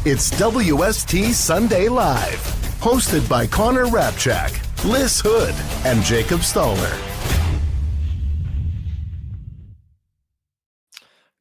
It's WST Sunday Live, hosted by Hrabchak, Lyss Houde, and Jacob Stoller.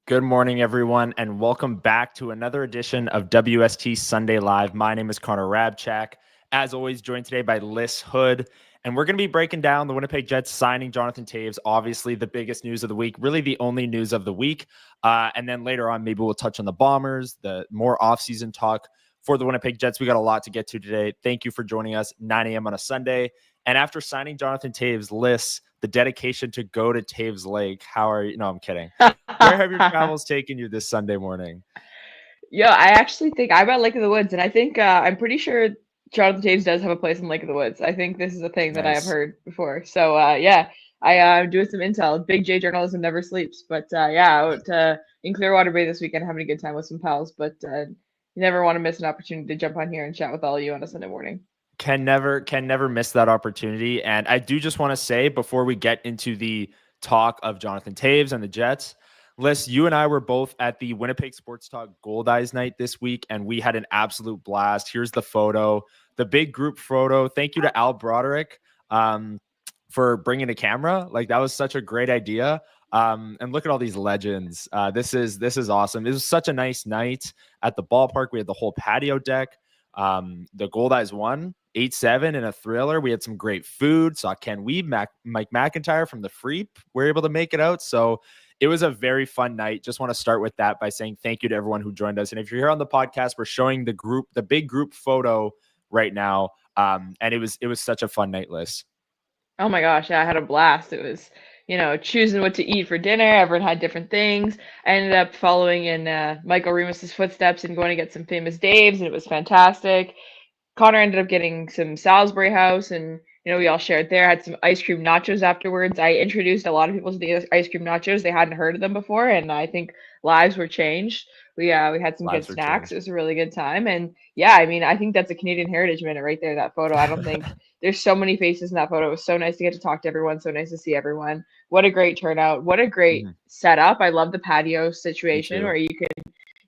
Good morning, everyone, and welcome back to another edition of WST Sunday Live. My name is Hrabchak, as always, joined today by Lyss Houde, and we're going to be breaking down the Winnipeg Jets signing Jonathan Toews, obviously the biggest news of the week, really the only news of the week. And then later on, maybe we'll touch on the Bombers, the more off-season talk for the Winnipeg Jets. We got a lot to get to today. Thank you for joining us, 9 a.m. on a Sunday. And after signing Jonathan Toews, Lyss, the dedication to go to Toews Lake. How are you? No, I'm kidding. Where have your travels taken you this Sunday morning? Yeah, I actually think I'm at Lake of the Woods, and I think I'm pretty sure Jonathan Toews does have a place in Lake of the Woods. I think this is a thing that I have heard before. So yeah, I'm doing some intel. Big J journalism never sleeps. But out in Clearwater Bay this weekend, having a good time with some pals. But you never want to miss an opportunity to jump on here and chat with all of you on a Sunday morning. Can never miss that opportunity. And I do just want to say, before we get into the talk of Jonathan Toews and the Jets, Lyss, you and I were both at the Winnipeg Sports Talk Gold Eyes night this week, and we had an absolute blast. Here's the photo, the big group photo. Thank you to Al Broderick for bringing a camera. Like, that was such a great idea. And look at all these legends. This is awesome. It was such a nice night at the ballpark. We had the whole patio deck. The Gold Eyes won 8-7 in a thriller. We had some great food. Saw Ken Weeb, Mike McIntyre from the Freep. We're able to make it out. So it was a very fun night. Just want to start with that by saying thank you to everyone who joined us. And if you're here on the podcast, we're showing the big group photo right now. And it was such a fun night, Lyss. Oh my gosh, yeah, I had a blast. It was, choosing what to eat for dinner. Everyone had different things. I ended up following in Michael Remus's footsteps and going to get some famous Daves, and it was fantastic. Connor ended up getting some Salisbury House, and we all shared there. Had some ice cream nachos afterwards. I introduced a lot of people to the ice cream nachos. They hadn't heard of them before, and I think lives were changed. We had some good snacks. It was a really good time, and yeah, I mean, I think that's a Canadian Heritage Minute right there. That photo. I don't think there's so many faces in that photo. It was so nice to get to talk to everyone. So nice to see everyone. What a great turnout. What a great setup. I love the patio situation where you can.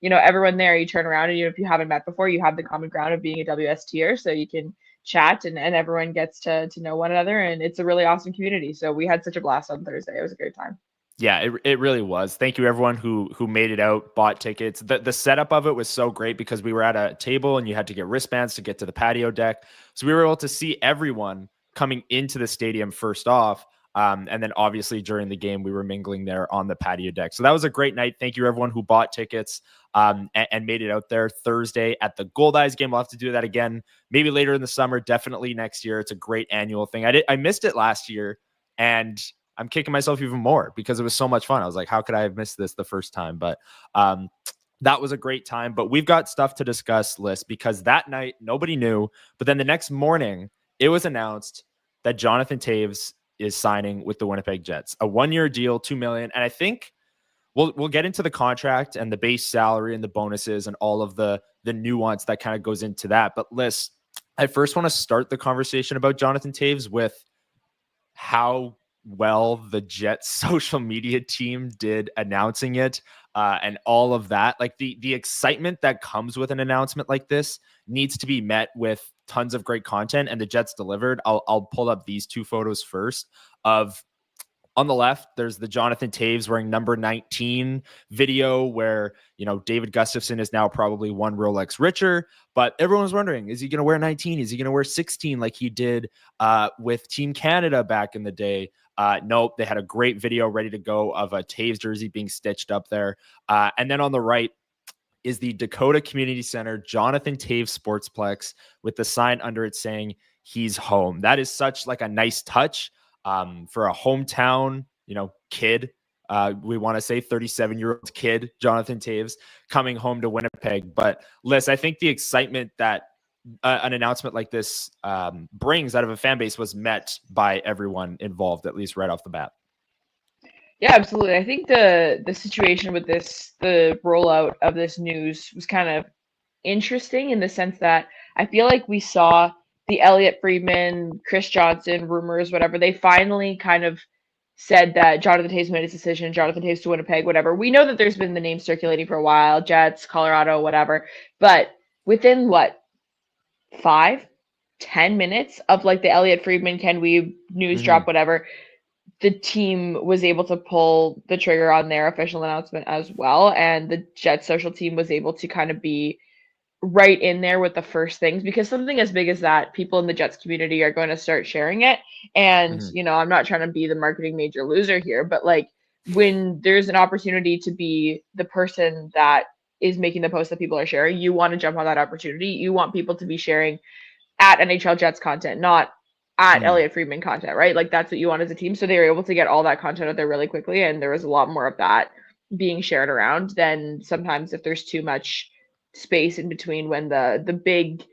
Everyone there, you turn around and if you haven't met before, you have the common ground of being a WSTer, so you can chat and everyone gets to know one another, and it's a really awesome community. So we had such a blast on Thursday. It was a great time. Yeah, it really was. Thank you everyone who made it out, bought tickets. The setup of it was so great because we were at a table and you had to get wristbands to get to the patio deck. So we were able to see everyone coming into the stadium first off. And then obviously during the game, we were mingling there on the patio deck. So that was a great night. Thank you everyone who bought tickets and made it out there Thursday at the Gold Eyes game. We'll have to do that again, maybe later in the summer, definitely next year. It's a great annual thing. I missed it last year, and I'm kicking myself even more because it was so much fun. I was like, how could I have missed this the first time? But that was a great time. But we've got stuff to discuss, Lyss, because that night nobody knew. But then the next morning, it was announced that Jonathan Toews is signing with the Winnipeg Jets, a 1-year deal, $2 million. And I think we'll get into the contract and the base salary and the bonuses and all of the nuance that kind of goes into that. But Lyss, I first want to start the conversation about Jonathan Toews with how well the Jets social media team did announcing it and all of that. Like the excitement that comes with an announcement like this needs to be met with tons of great content, and the Jets delivered. I'll pull up these two photos first. Of on the left, there's the Jonathan Toews wearing number 19 video where, David Gustafsson is now probably one Rolex richer, but everyone was wondering, is he going to wear 19? Is he going to wear 16 like he did with Team Canada back in the day? Nope. They had a great video ready to go of a Toews jersey being stitched up there. And then on the right is the Dakota Community Center Jonathan Toews Sportsplex with the sign under it saying he's home. That is such like a nice touch for a hometown, kid. We want to say 37-year-old kid, Jonathan Toews, coming home to Winnipeg. But Lyss, I think the excitement that an announcement like this brings out of a fan base was met by everyone involved, at least right off the bat. Yeah, absolutely. I think the situation with the rollout of this news was kind of interesting in the sense that I feel like we saw the Elliot Friedman, Chris Johnson rumors, whatever. They finally kind of said that Jonathan Toews made his decision, Jonathan Toews to Winnipeg, whatever. We know that there's been the name circulating for a while, Jets, Colorado, whatever. But within what, 5-10 minutes of like the Elliot Friedman, Ken Wiebe news drop, whatever, the team was able to pull the trigger on their official announcement as well. And the Jets social team was able to kind of be right in there with the first things, because something as big as that, people in the Jets community are going to start sharing it. And, you know, I'm not trying to be the marketing major loser here, but like when there's an opportunity to be the person that is making the post that people are sharing, you want to jump on that opportunity. You want people to be sharing at NHL Jets content, not at Elliot Friedman content, right? Like that's what you want as a team. So they were able to get all that content out there really quickly. And there was a lot more of that being shared around than sometimes if there's too much space in between when the big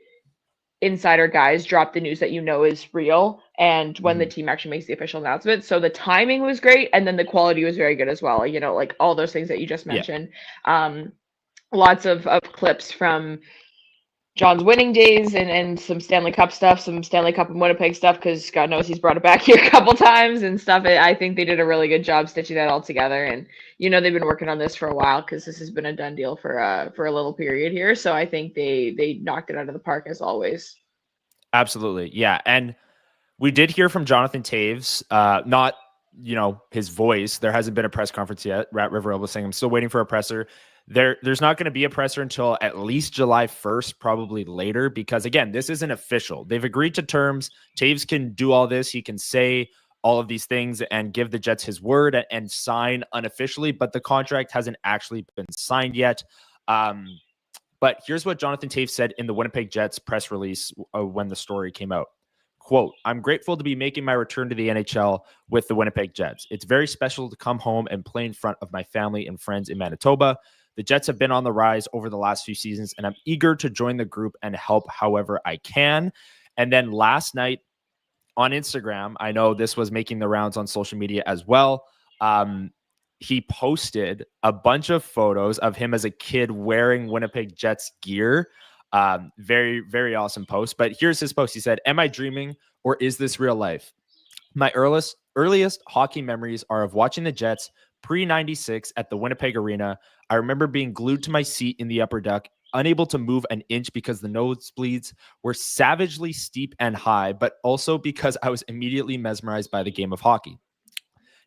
insider guys drop the news that you know is real and when the team actually makes the official announcement. So the timing was great, and then the quality was very good as well. You know, like all those things that you just mentioned. Lots of clips from John's winning days and some Stanley Cup stuff, some Stanley Cup and Winnipeg stuff, because God knows he's brought it back here a couple times and stuff. I think they did a really good job stitching that all together. And, you know, they've been working on this for a while because this has been a done deal for a little period here. So I think they knocked it out of the park as always. Absolutely. Yeah. And we did hear from Jonathan Toews, not, you know, his voice. There hasn't been a press conference yet. Rat River was saying, I'm still waiting for a presser. There's not going to be a presser until at least July 1st, probably later, because again, this isn't official. They've agreed to terms. Toews can do all this. He can say all of these things and give the Jets his word and sign unofficially, but the contract hasn't actually been signed yet. But here's what Jonathan Toews said in the Winnipeg Jets press release when the story came out. Quote, I'm grateful to be making my return to the NHL with the Winnipeg Jets. It's very special to come home and play in front of my family and friends in Manitoba. The Jets have been on the rise over the last few seasons, and I'm eager to join the group and help however I can. And then last night on Instagram, I know this was making the rounds on social media as well. He posted a bunch of photos of him as a kid wearing Winnipeg Jets gear. Very, very awesome post. But here's his post. He said, am I dreaming or is this real life? My earliest hockey memories are of watching the Jets pre-96 at the Winnipeg Arena. I remember being glued to my seat in the upper deck, unable to move an inch because the nosebleeds were savagely steep and high, but also because I was immediately mesmerized by the game of hockey.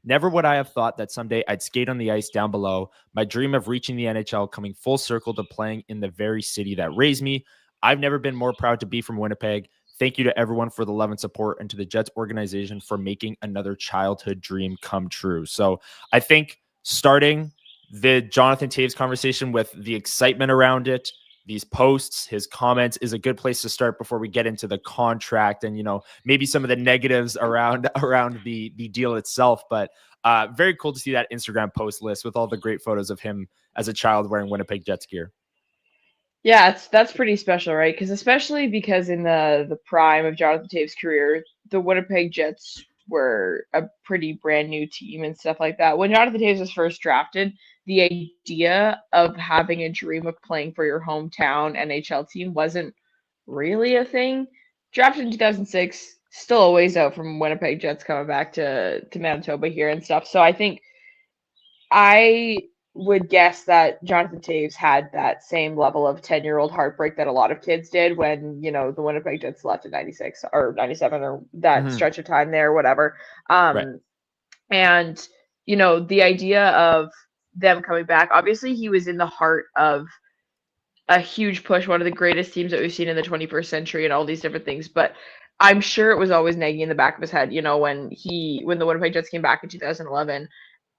Never would I have thought that someday I'd skate on the ice down below. My dream of reaching the NHL coming full circle to playing in the very city that raised me. I've never been more proud to be from Winnipeg. Thank you to everyone for the love and support and to the Jets organization for making another childhood dream come true. So I think starting the Jonathan Toews conversation with the excitement around it, these posts, his comments is a good place to start before we get into the contract and, you know, maybe some of the negatives around the deal itself. But very cool to see that Instagram post list with all the great photos of him as a child wearing Winnipeg Jets gear. Yeah, that's pretty special, right? Because especially because in the prime of Jonathan Toews' career, the Winnipeg Jets were a pretty brand new team and stuff like that. When Jonathan Toews was first drafted, the idea of having a dream of playing for your hometown NHL team wasn't really a thing. Drafted in 2006, still a ways out from Winnipeg Jets coming back to Manitoba here and stuff. So I think I would guess that Jonathan Toews had that same level of 10-year-old heartbreak that a lot of kids did when, you know, the Winnipeg Jets left in 96 or 97 or that stretch of time there, whatever. Right. And, you know, the idea of them coming back, obviously he was in the heart of a huge push, one of the greatest teams that we've seen in the 21st century and all these different things. But I'm sure it was always nagging in the back of his head, you know, when the Winnipeg Jets came back in 2011,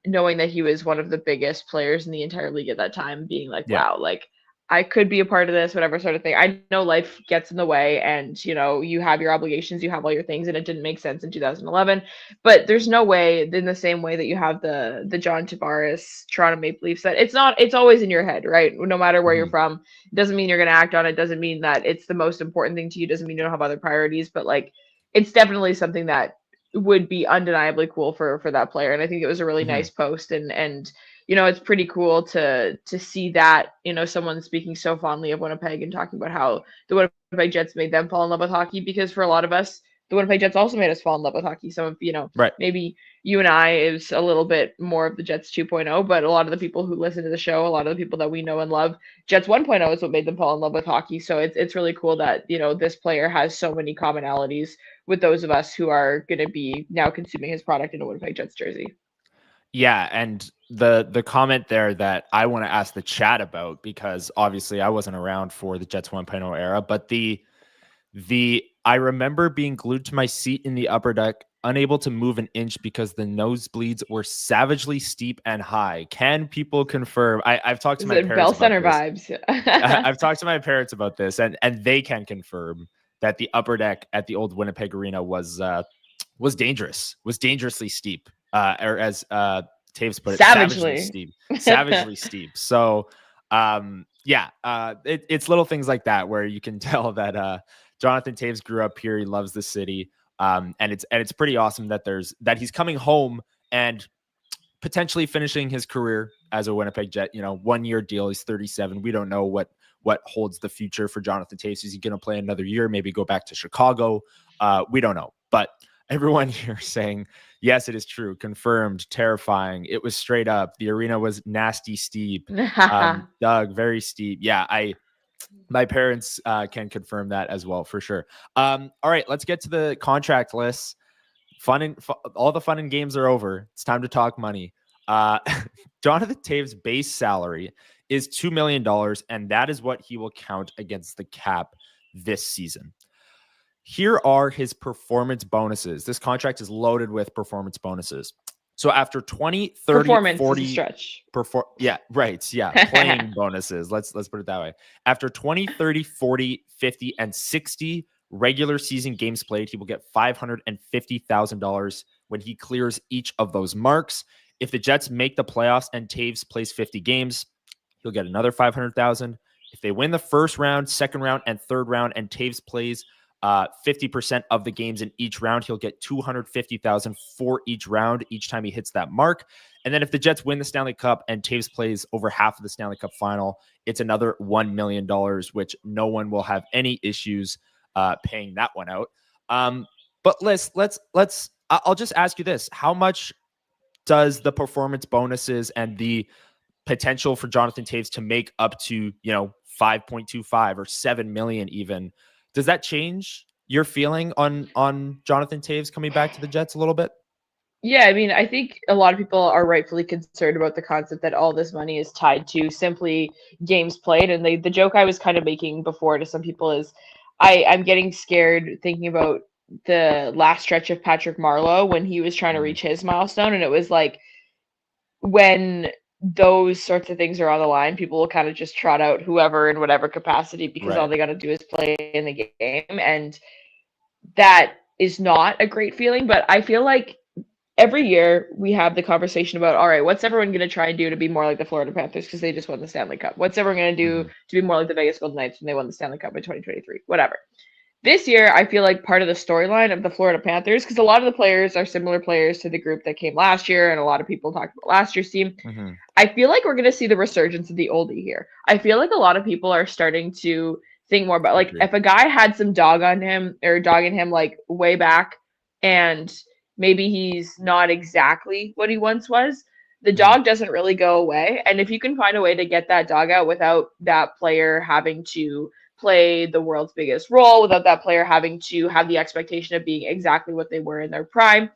knowing that he was one of the biggest players in the entire league at that time, being like, wow, like I could be a part of this, whatever sort of thing. I know life gets in the way and, you know, you have your obligations, you have all your things, and it didn't make sense in 2011. But there's no way, in the same way that you have the John Tavares Toronto Maple Leafs, that it's always in your head, right? No matter where you're from. It doesn't mean you're going to act on it. Doesn't mean that it's the most important thing to you. Doesn't mean you don't have other priorities. But, like, it's definitely something that would be undeniably cool for that player. And I think it was a really nice post. And you know, it's pretty cool to see that, you know, someone speaking so fondly of Winnipeg and talking about how the Winnipeg Jets made them fall in love with hockey, because for a lot of us, the Winnipeg Jets also made us fall in love with hockey. Some of, Right. maybe you and I is a little bit more of the Jets 2.0, but a lot of the people who listen to the show, a lot of the people that we know and love, Jets 1.0 is what made them fall in love with hockey. So it's really cool that, this player has so many commonalities with those of us who are going to be now consuming his product in a Winnipeg Jets jersey. Yeah, and the comment there that I want to ask the chat about, because obviously I wasn't around for the Jets 1.0 era, but the I remember being glued to my seat in the upper deck, unable to move an inch because the nosebleeds were savagely steep and high. Can people confirm? I've talked to my parents Bell about Center this. vibes. I've talked to my parents about this, and they can confirm that the upper deck at the old Winnipeg Arena was dangerous, was dangerously steep, or as Toews put it, savagely steep, savagely steep. So, it's little things like that where you can tell that Jonathan Toews grew up here. He loves the city, and it's pretty awesome that he's coming home and potentially finishing his career as a Winnipeg Jet. 1-year deal. He's 37. We don't know what holds the future for Jonathan Toews. Is he going to play another year? Maybe go back to Chicago? We don't know. But everyone here saying, yes, it is true. Confirmed. Terrifying. It was straight up. The arena was nasty steep. Doug, very steep. Yeah, my parents can confirm that as well, for sure. All right, let's get to the contract list. All the fun and games are over. It's time to talk money. Jonathan Toews' base salary is $2 million, and that is what he will count against the cap this season. Here are his performance bonuses. This contract is loaded with performance bonuses. So after 20, 30, performance 40 is a stretch. Playing bonuses. Let's put it that way. After 20, 30, 40, 50, and 60 regular season games played, he will get $550,000 when he clears each of those marks. If the Jets make the playoffs and Toews plays 50 games, he'll get another $500,000. If they win the first round, second round, and third round, and Toews plays 50% of the games in each round, he'll get $250,000 for each round each time he hits that mark. And then if the Jets win the Stanley Cup and Toews plays over half of the Stanley Cup final, it's another $1 million, which no one will have any issues paying that one out. But I'll just ask you this: how much does the performance bonuses and the potential for Jonathan Toews to make up to 5.25 or 7 million even, does that change your feeling on Jonathan Toews coming back to the Jets a little bit? Yeah, I mean, I think a lot of people are rightfully concerned about the concept that all this money is tied to simply games played. And the joke I was kind of making before to some people is I'm getting scared thinking about the last stretch of Patrick Marleau when he was trying to reach his milestone. And it was like, when those sorts of things are on the line, people will kind of just trot out whoever in whatever capacity because all they got to do is play in the game. And that is not a great feeling. But I feel like every year we have the conversation about, all right, what's everyone going to try and do to be more like the Florida Panthers because they just won the Stanley Cup? What's everyone going to do to be more like the Vegas Golden Knights when they won the Stanley Cup in 2023? Whatever. This year, I feel like part of the storyline of the Florida Panthers, because a lot of the players are similar players to the group that came last year, and a lot of people talked about last year's team. I feel like we're going to see the resurgence of the oldie here. I feel like a lot of people are starting to think more about, like, if a guy had some dog in him, like, way back, and maybe he's not exactly what he once was, the dog doesn't really go away. And if you can find a way to get that dog out without that player having to play the world's biggest role, without that player having to have the expectation of being exactly what they were in their prime,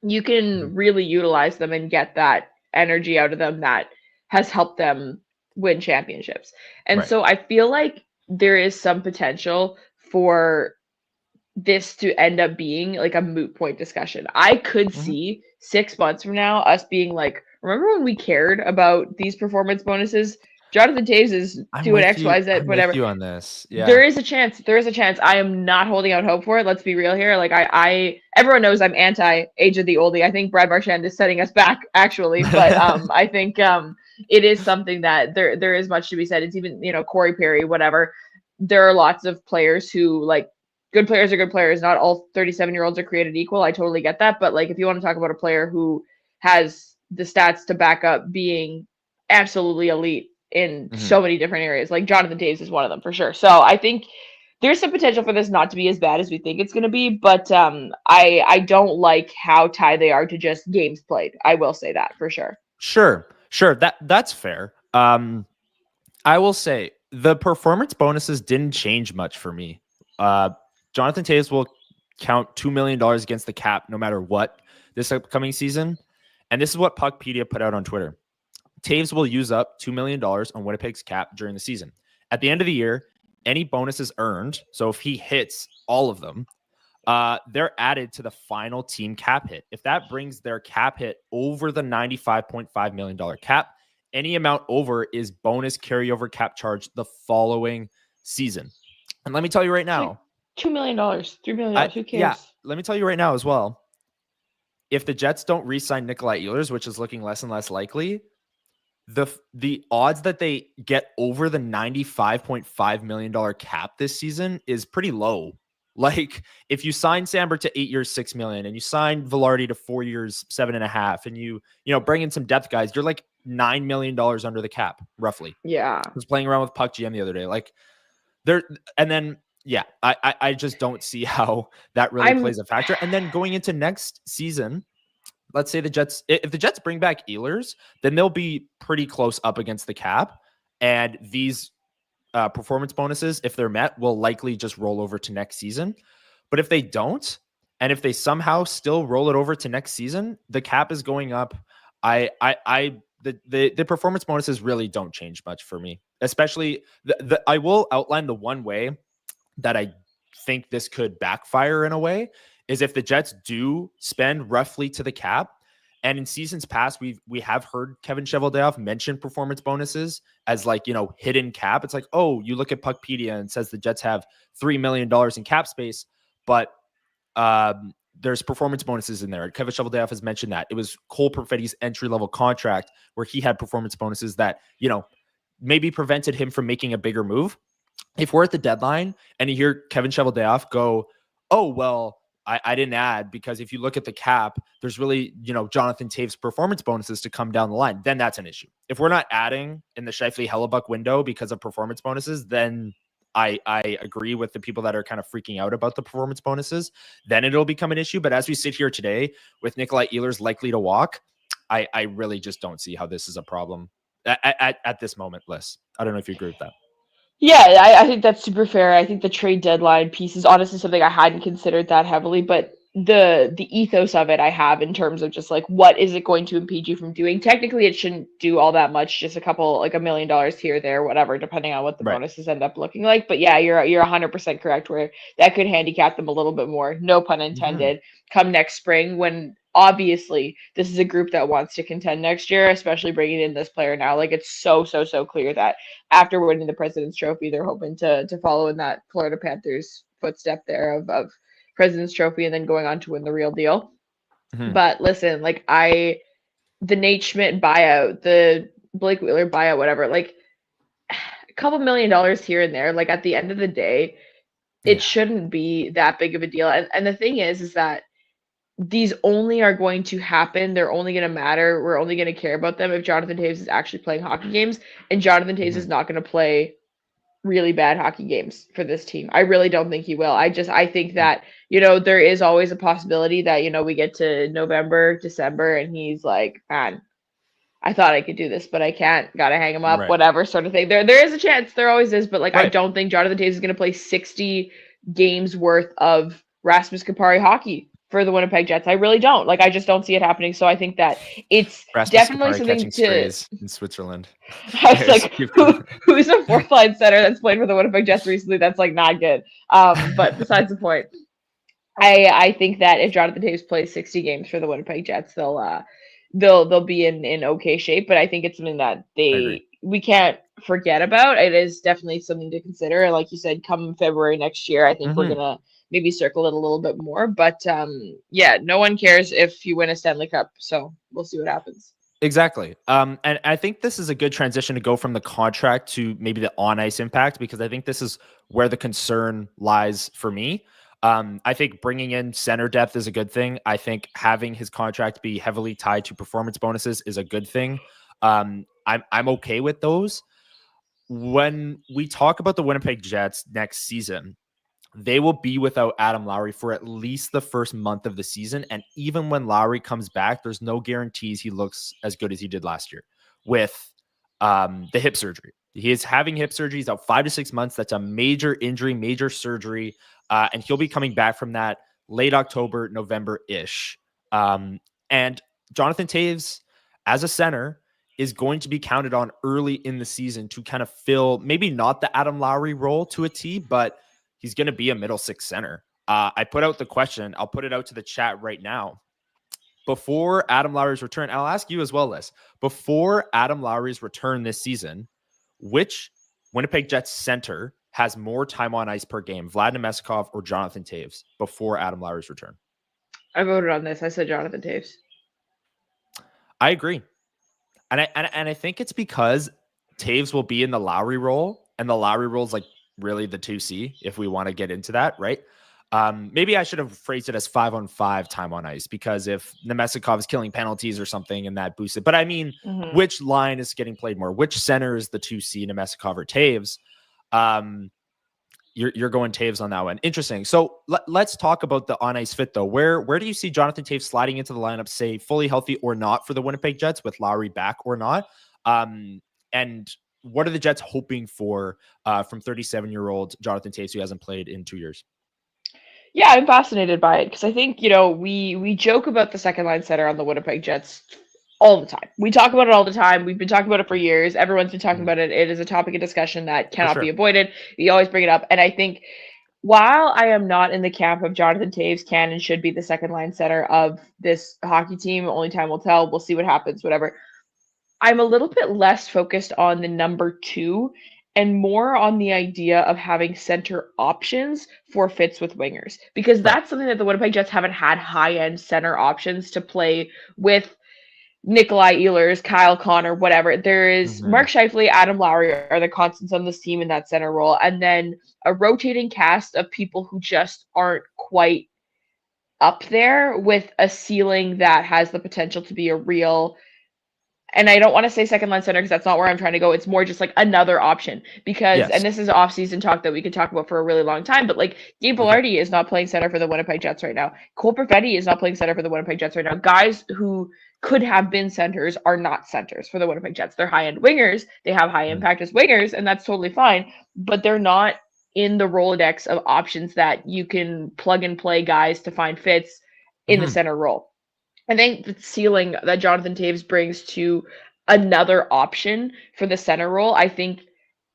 you can really utilize them and get that energy out of them that has helped them win championships. And so I feel like there is some potential for this to end up being like a moot point discussion. I could see 6 months from now us being like, remember when we cared about these performance bonuses? Jonathan Toews is doing X, Y, Z, whatever. I'm with you on this. Yeah. There is a chance. I am not holding out hope for it. Let's be real here. Like I everyone knows I'm anti age of the oldie. I think Brad Marchand is setting us back actually, but I think it is something that there is much to be said. It's even, Corey Perry, whatever. There are lots of players who, like, good players are good players. Not all 37-year-olds are created equal. I totally get that. But like, if you want to talk about a player who has the stats to back up being absolutely elite in so many different areas, like Jonathan Toews is one of them for sure. So I think there's some potential for this not to be as bad as we think it's going to be, but I don't like how tied they are to just games played. I will say that for sure. Sure. That's fair. I will say the performance bonuses didn't change much for me. Jonathan Toews will count $2 million against the cap no matter what this upcoming season. And this is what Puckpedia put out on Twitter. Toews will use up $2 million on Winnipeg's cap during the season. At the end of the year, any bonuses earned, so if he hits all of them, they're added to the final team cap hit. If that brings their cap hit over the $95.5 million cap, any amount over is bonus carryover cap charge the following season. And let me tell you right now, $2 million, $3 million, who cares? Yeah, let me tell you right now as well. If the Jets don't re-sign Nikolai Ehlers, which is looking less and less likely, the odds that they get over the $95.5 million cap this season is pretty low. Like, if you sign Samberg to 8 years, $6 million, and you sign Velarde to 4 years, 7.5, and you bring in some depth guys, you're like $9 million under the cap, roughly. Yeah. I was playing around with Puck GM the other day. Like, I just don't see how that really plays a factor. And then going into next season, let's say if the Jets bring back Ehlers, then they'll be pretty close up against the cap. And these performance bonuses, if they're met, will likely just roll over to next season. But if they don't, and if they somehow still roll it over to next season, the cap is going up. The performance bonuses really don't change much for me. Especially I will outline the one way that I think this could backfire in a way is if the Jets do spend roughly to the cap. And in seasons past, we have heard Kevin Cheveldayoff mention performance bonuses as hidden cap. It's like, oh, you look at Puckpedia and says the Jets have $3 million in cap space, but there's performance bonuses in there. Kevin Cheveldayoff has mentioned that. It was Cole Perfetti's entry-level contract where he had performance bonuses that, maybe prevented him from making a bigger move. If we're at the deadline and you hear Kevin Cheveldayoff go, oh, well, I didn't add because if you look at the cap, there's really, Jonathan Toews performance bonuses to come down the line, then that's an issue. If we're not adding in the Scheifele-Hellebuck window because of performance bonuses, then I agree with the people that are kind of freaking out about the performance bonuses. Then it'll become an issue. But as we sit here today with Nikolai Ehlers likely to walk, I really just don't see how this is a problem at this moment, Lyss. I don't know if you agree with that. Yeah, I think that's super fair. I think the trade deadline piece is honestly something I hadn't considered that heavily, but the ethos of it I have in terms of just what is it going to impede you from doing? Technically, it shouldn't do all that much, just a couple, $1 million here, there, whatever, depending on what the bonuses end up looking like. But yeah, you're 100% correct where that could handicap them a little bit more, no pun intended, come next spring when obviously this is a group that wants to contend next year, especially bringing in this player now. It's so clear that after winning the President's Trophy, they're hoping to follow in that Florida Panthers footstep there of President's Trophy and then going on to win the real deal. But listen, the Nate Schmidt buyout, the Blake Wheeler buyout, whatever, a couple $1 million here and there, at the end of the day, it shouldn't be that big of a deal. And the thing is that these only are going to happen. They're only going to matter. We're only going to care about them if Jonathan Toews is actually playing hockey games. And Jonathan Toews is not going to play really bad hockey games for this team. I really don't think he will. I think that, there is always a possibility that, we get to November, December, and he's like, man, I thought I could do this, but I can't. Got to hang him up, whatever sort of thing. There is a chance. There always is. But I don't think Jonathan Toews is going to play 60 games worth of Rasmus Kupari hockey for the Winnipeg Jets. I really don't. I just don't see it happening. So I think that it's Rasmus definitely Kupari something to in Switzerland. I was like, who's a fourth line center that's played for the Winnipeg Jets recently? That's not good. But besides the point, I think that if Jonathan Toews plays 60 games for the Winnipeg Jets, they'll be in okay shape. But I think it's something that we can't forget about. It is definitely something to consider. And like you said, come February next year, I think we're gonna maybe circle it a little bit more. But no one cares if you win a Stanley Cup. So we'll see what happens. Exactly. And I think this is a good transition to go from the contract to maybe the on-ice impact, because I think this is where the concern lies for me. I think bringing in center depth is a good thing. I think having his contract be heavily tied to performance bonuses is a good thing. I'm okay with those. When we talk about the Winnipeg Jets next season, they will be without Adam Lowry for at least the first month of the season. And even when Lowry comes back, there's no guarantees he looks as good as he did last year with the hip surgery. He is having hip surgery. He's out 5 to 6 months. That's a major injury, major surgery. And he'll be coming back from that late October, November-ish. And Jonathan Toews, as a center, is going to be counted on early in the season to kind of fill maybe not the Adam Lowry role to a T, but he's going to be a middle six center. I put out the question. I'll put it out to the chat right now. Before Adam Lowry's return, I'll ask you as well, Lyss. Before Adam Lowry's return this season, which Winnipeg Jets center has more time on ice per game, Vlad Namestnikov or Jonathan Toews, before Adam Lowry's return? I voted on this. I said Jonathan Toews. I agree. And I think it's because Toews will be in the Lowry role, and the Lowry role is like really the 2C, if we want to get into that, right? Maybe I should have phrased it as 5-on-5 time on ice, because if Namestnikov is killing penalties or something and that boosts it. But I mean, which line is getting played more? Which center is the 2C, Namestnikov or Toews? You're going Toews on that one. Interesting. So let's talk about the on-ice fit, though. Where do you see Jonathan Toews sliding into the lineup, say fully healthy or not, for the Winnipeg Jets, with Lowry back or not? And what are the Jets hoping for from 37-year-old Jonathan Toews, who hasn't played in 2 years? Yeah, I'm fascinated by it because I think, we joke about the second line center on the Winnipeg Jets all the time. We talk about it all the time. We've been talking about it for years. Everyone's been talking about it. It is a topic of discussion that cannot be avoided. We always bring it up. And I think while I am not in the camp of Jonathan Toews can and should be the second line center of this hockey team, only time will tell. We'll see what happens, whatever. I'm a little bit less focused on the number 2 and more on the idea of having center options for fits with wingers, because that's something that the Winnipeg Jets haven't had high-end center options to play with. Nikolai Ehlers, Kyle Connor, whatever. There is Mark Scheifele, Adam Lowry are the constants on this team in that center role. And then a rotating cast of people who just aren't quite up there with a ceiling that has the potential to be a real, and I don't want to say second line center because that's not where I'm trying to go. It's more just like another option because, and this is off-season talk that we could talk about for a really long time, but like Gabe Vilardi is not playing center for the Winnipeg Jets right now. Cole Perfetti is not playing center for the Winnipeg Jets right now. Guys who could have been centers are not centers for the Winnipeg Jets. They're high-end wingers. They have high impact as wingers, and that's totally fine, but they're not in the Rolodex of options that you can plug and play guys to find fits in the center role. I think the ceiling that Jonathan Toews brings to another option for the center role, I think,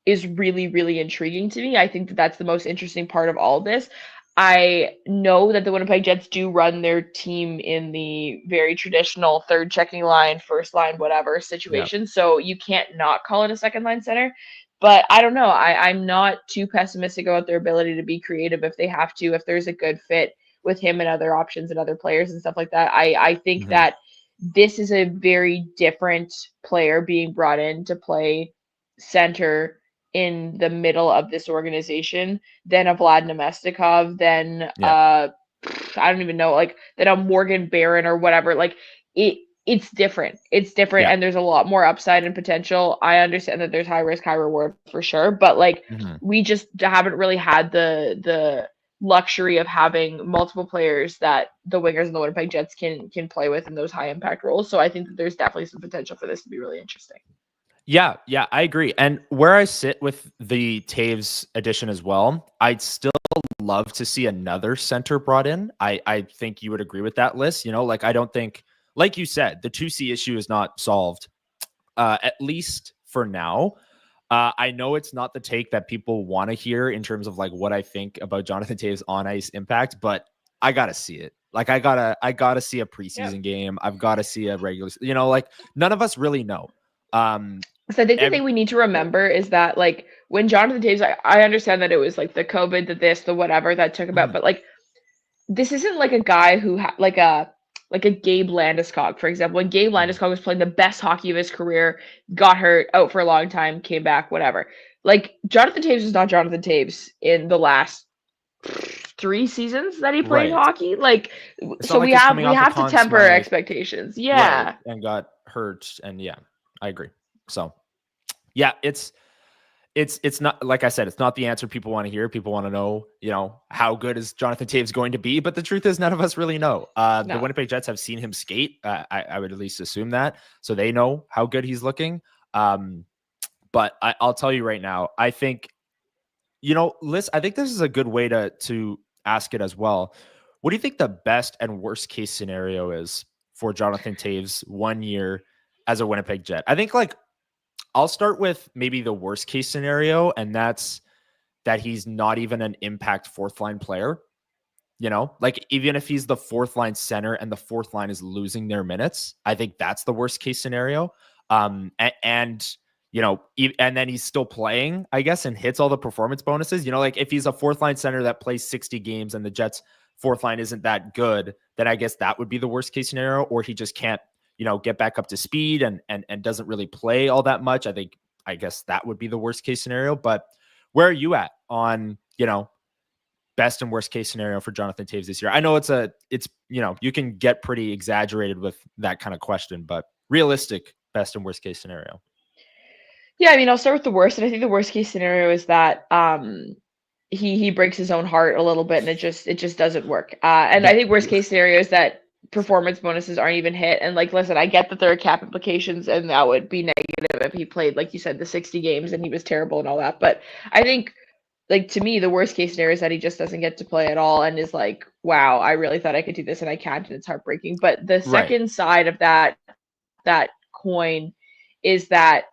is really, really intriguing to me. I think that that's the most interesting part of all of this. I know that the Winnipeg Jets do run their team in the very traditional third checking line, first line, whatever situation. So you can't not call it a second line center. But I don't know. I'm not too pessimistic about their ability to be creative if they have to, if there's a good fit with him and other options and other players and stuff like that. I think that this is a very different player being brought in to play center in the middle of this organization than a Vlad Namestnikov, than I don't even know, like than a Morgan Barron or whatever. Like it's different. It's different, and there's a lot more upside and potential. I understand that there's high risk, high reward for sure, but like we just haven't really had the luxury of having multiple players that the wingers and the Winnipeg Jets can play with in those high impact roles. So I think that there's definitely some potential for this to be really interesting. Yeah, I agree. And where I sit with the Toews addition as well, I'd still love to see another center brought in. I think you would agree with that, Lyss. Like I don't think, like you said, the 2C issue is not solved, at least for now. I know it's not the take that people want to hear in terms of like what I think about Jonathan Toews on ice impact, but I gotta see it. Like I gotta see a preseason game. I've got to see a regular. Like none of us really know. So I think the thing we need to remember is that like when Jonathan Toews, I understand that it was like the COVID, the whatever that took about, but like this isn't like a guy who like a Gabe Landeskog, for example. When Gabe Landeskog was playing the best hockey of his career, got hurt, out for a long time, came back, whatever. Like, Jonathan Toews is not Jonathan Toews in the last 3 seasons that he played hockey. Like, so we have to temper our expectations. Yeah. And got hurt. And I agree. So, yeah, it's it's not, like I said, it's not the answer people want to hear. People want to know, how good is Jonathan Toews going to be? But the truth is, none of us really know. The No. Winnipeg Jets have seen him skate. I would at least assume that, so they know how good he's looking. But I'll tell you right now, I think, Liz, I think this is a good way to ask it as well. What do you think the best and worst case scenario is for Jonathan Toews 1 year as a Winnipeg Jet? I think, like, I'll start with maybe the worst case scenario, and that's that he's not even an impact fourth line player. Like, even if he's the fourth line center and the fourth line is losing their minutes, I think that's the worst case scenario. And then he's still playing, I guess, and hits all the performance bonuses. Like, if he's a fourth line center that plays 60 games and the Jets fourth line isn't that good, then I guess that would be the worst case scenario. Or he just can't, get back up to speed and doesn't really play all that much. I guess that would be the worst case scenario. But where are you at on, best and worst case scenario for Jonathan Toews this year? I know it's you can get pretty exaggerated with that kind of question, but realistic best and worst case scenario. Yeah, I mean, I'll start with the worst, and I think the worst case scenario is that he breaks his own heart a little bit, and it just doesn't work. And I think worst case scenario is that performance bonuses aren't even hit. And, like, listen, I get that there are cap implications, and that would be negative if he played, like you said, the 60 games and he was terrible and all that. But I think, like, to me, the worst case scenario is that he just doesn't get to play at all and is like, wow, I really thought I could do this and I can't, and it's heartbreaking. But the second side of that coin is that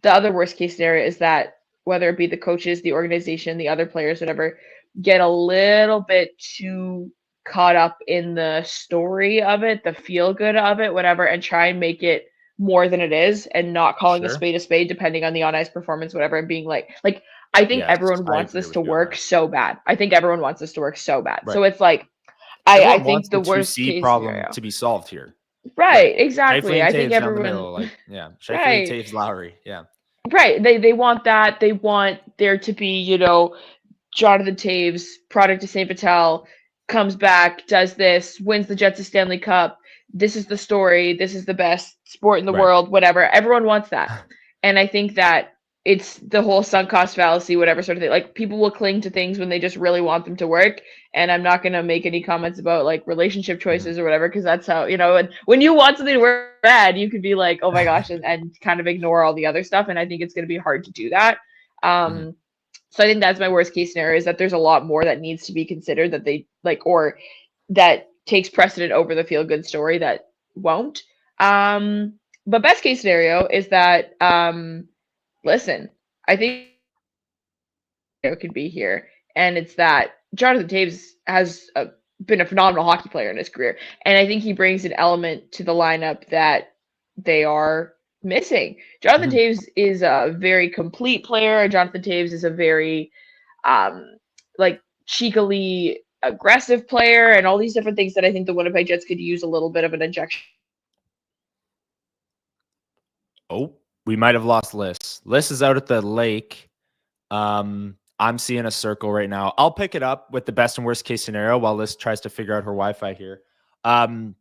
the other worst case scenario is that whether it be the coaches, the organization, the other players, whatever, get a little bit too caught up in the story of it, the feel good of it, whatever, and try and make it more than it is, and not calling a spade, depending on the on ice performance, whatever, and being like I think everyone wants this to work so bad. I think everyone wants this to work so bad. Right. So it's like I think the worst case problem scenario to be solved here. Right, exactly. I think Taves everyone middle, Shifley, Taves, Lowry, Right. They want that. They want there to be, Jonathan Toews, product of St. Vital, comes back, does this, wins the Jets a Stanley Cup. This is the story. This is the best sport in the world, whatever. Everyone wants that. And I think that it's the whole sunk cost fallacy, whatever sort of thing. Like, people will cling to things when they just really want them to work. And I'm not going to make any comments about, like, relationship choices or whatever, because that's how, and when you want something to work bad, you could be like, oh my gosh, and kind of ignore all the other stuff. And I think it's going to be hard to do that. So I think that's my worst case scenario, is that there's a lot more that needs to be considered that they or that takes precedent over the feel good story that won't. But best case scenario is that, listen, I think it could be here. And it's that Jonathan Toews has been a phenomenal hockey player in his career. And I think he brings an element to the lineup that they are missing. Jonathan Toews is a very complete player. Jonathan Toews is a very cheekily aggressive player, and all these different things that I think the Winnipeg Jets could use a little bit of an injection. Oh, we might have lost Lyss. Lyss is out at the lake. I'm seeing a circle right now. I'll pick it up with the best and worst case scenario while Lyss tries to figure out her Wi-Fi here. Or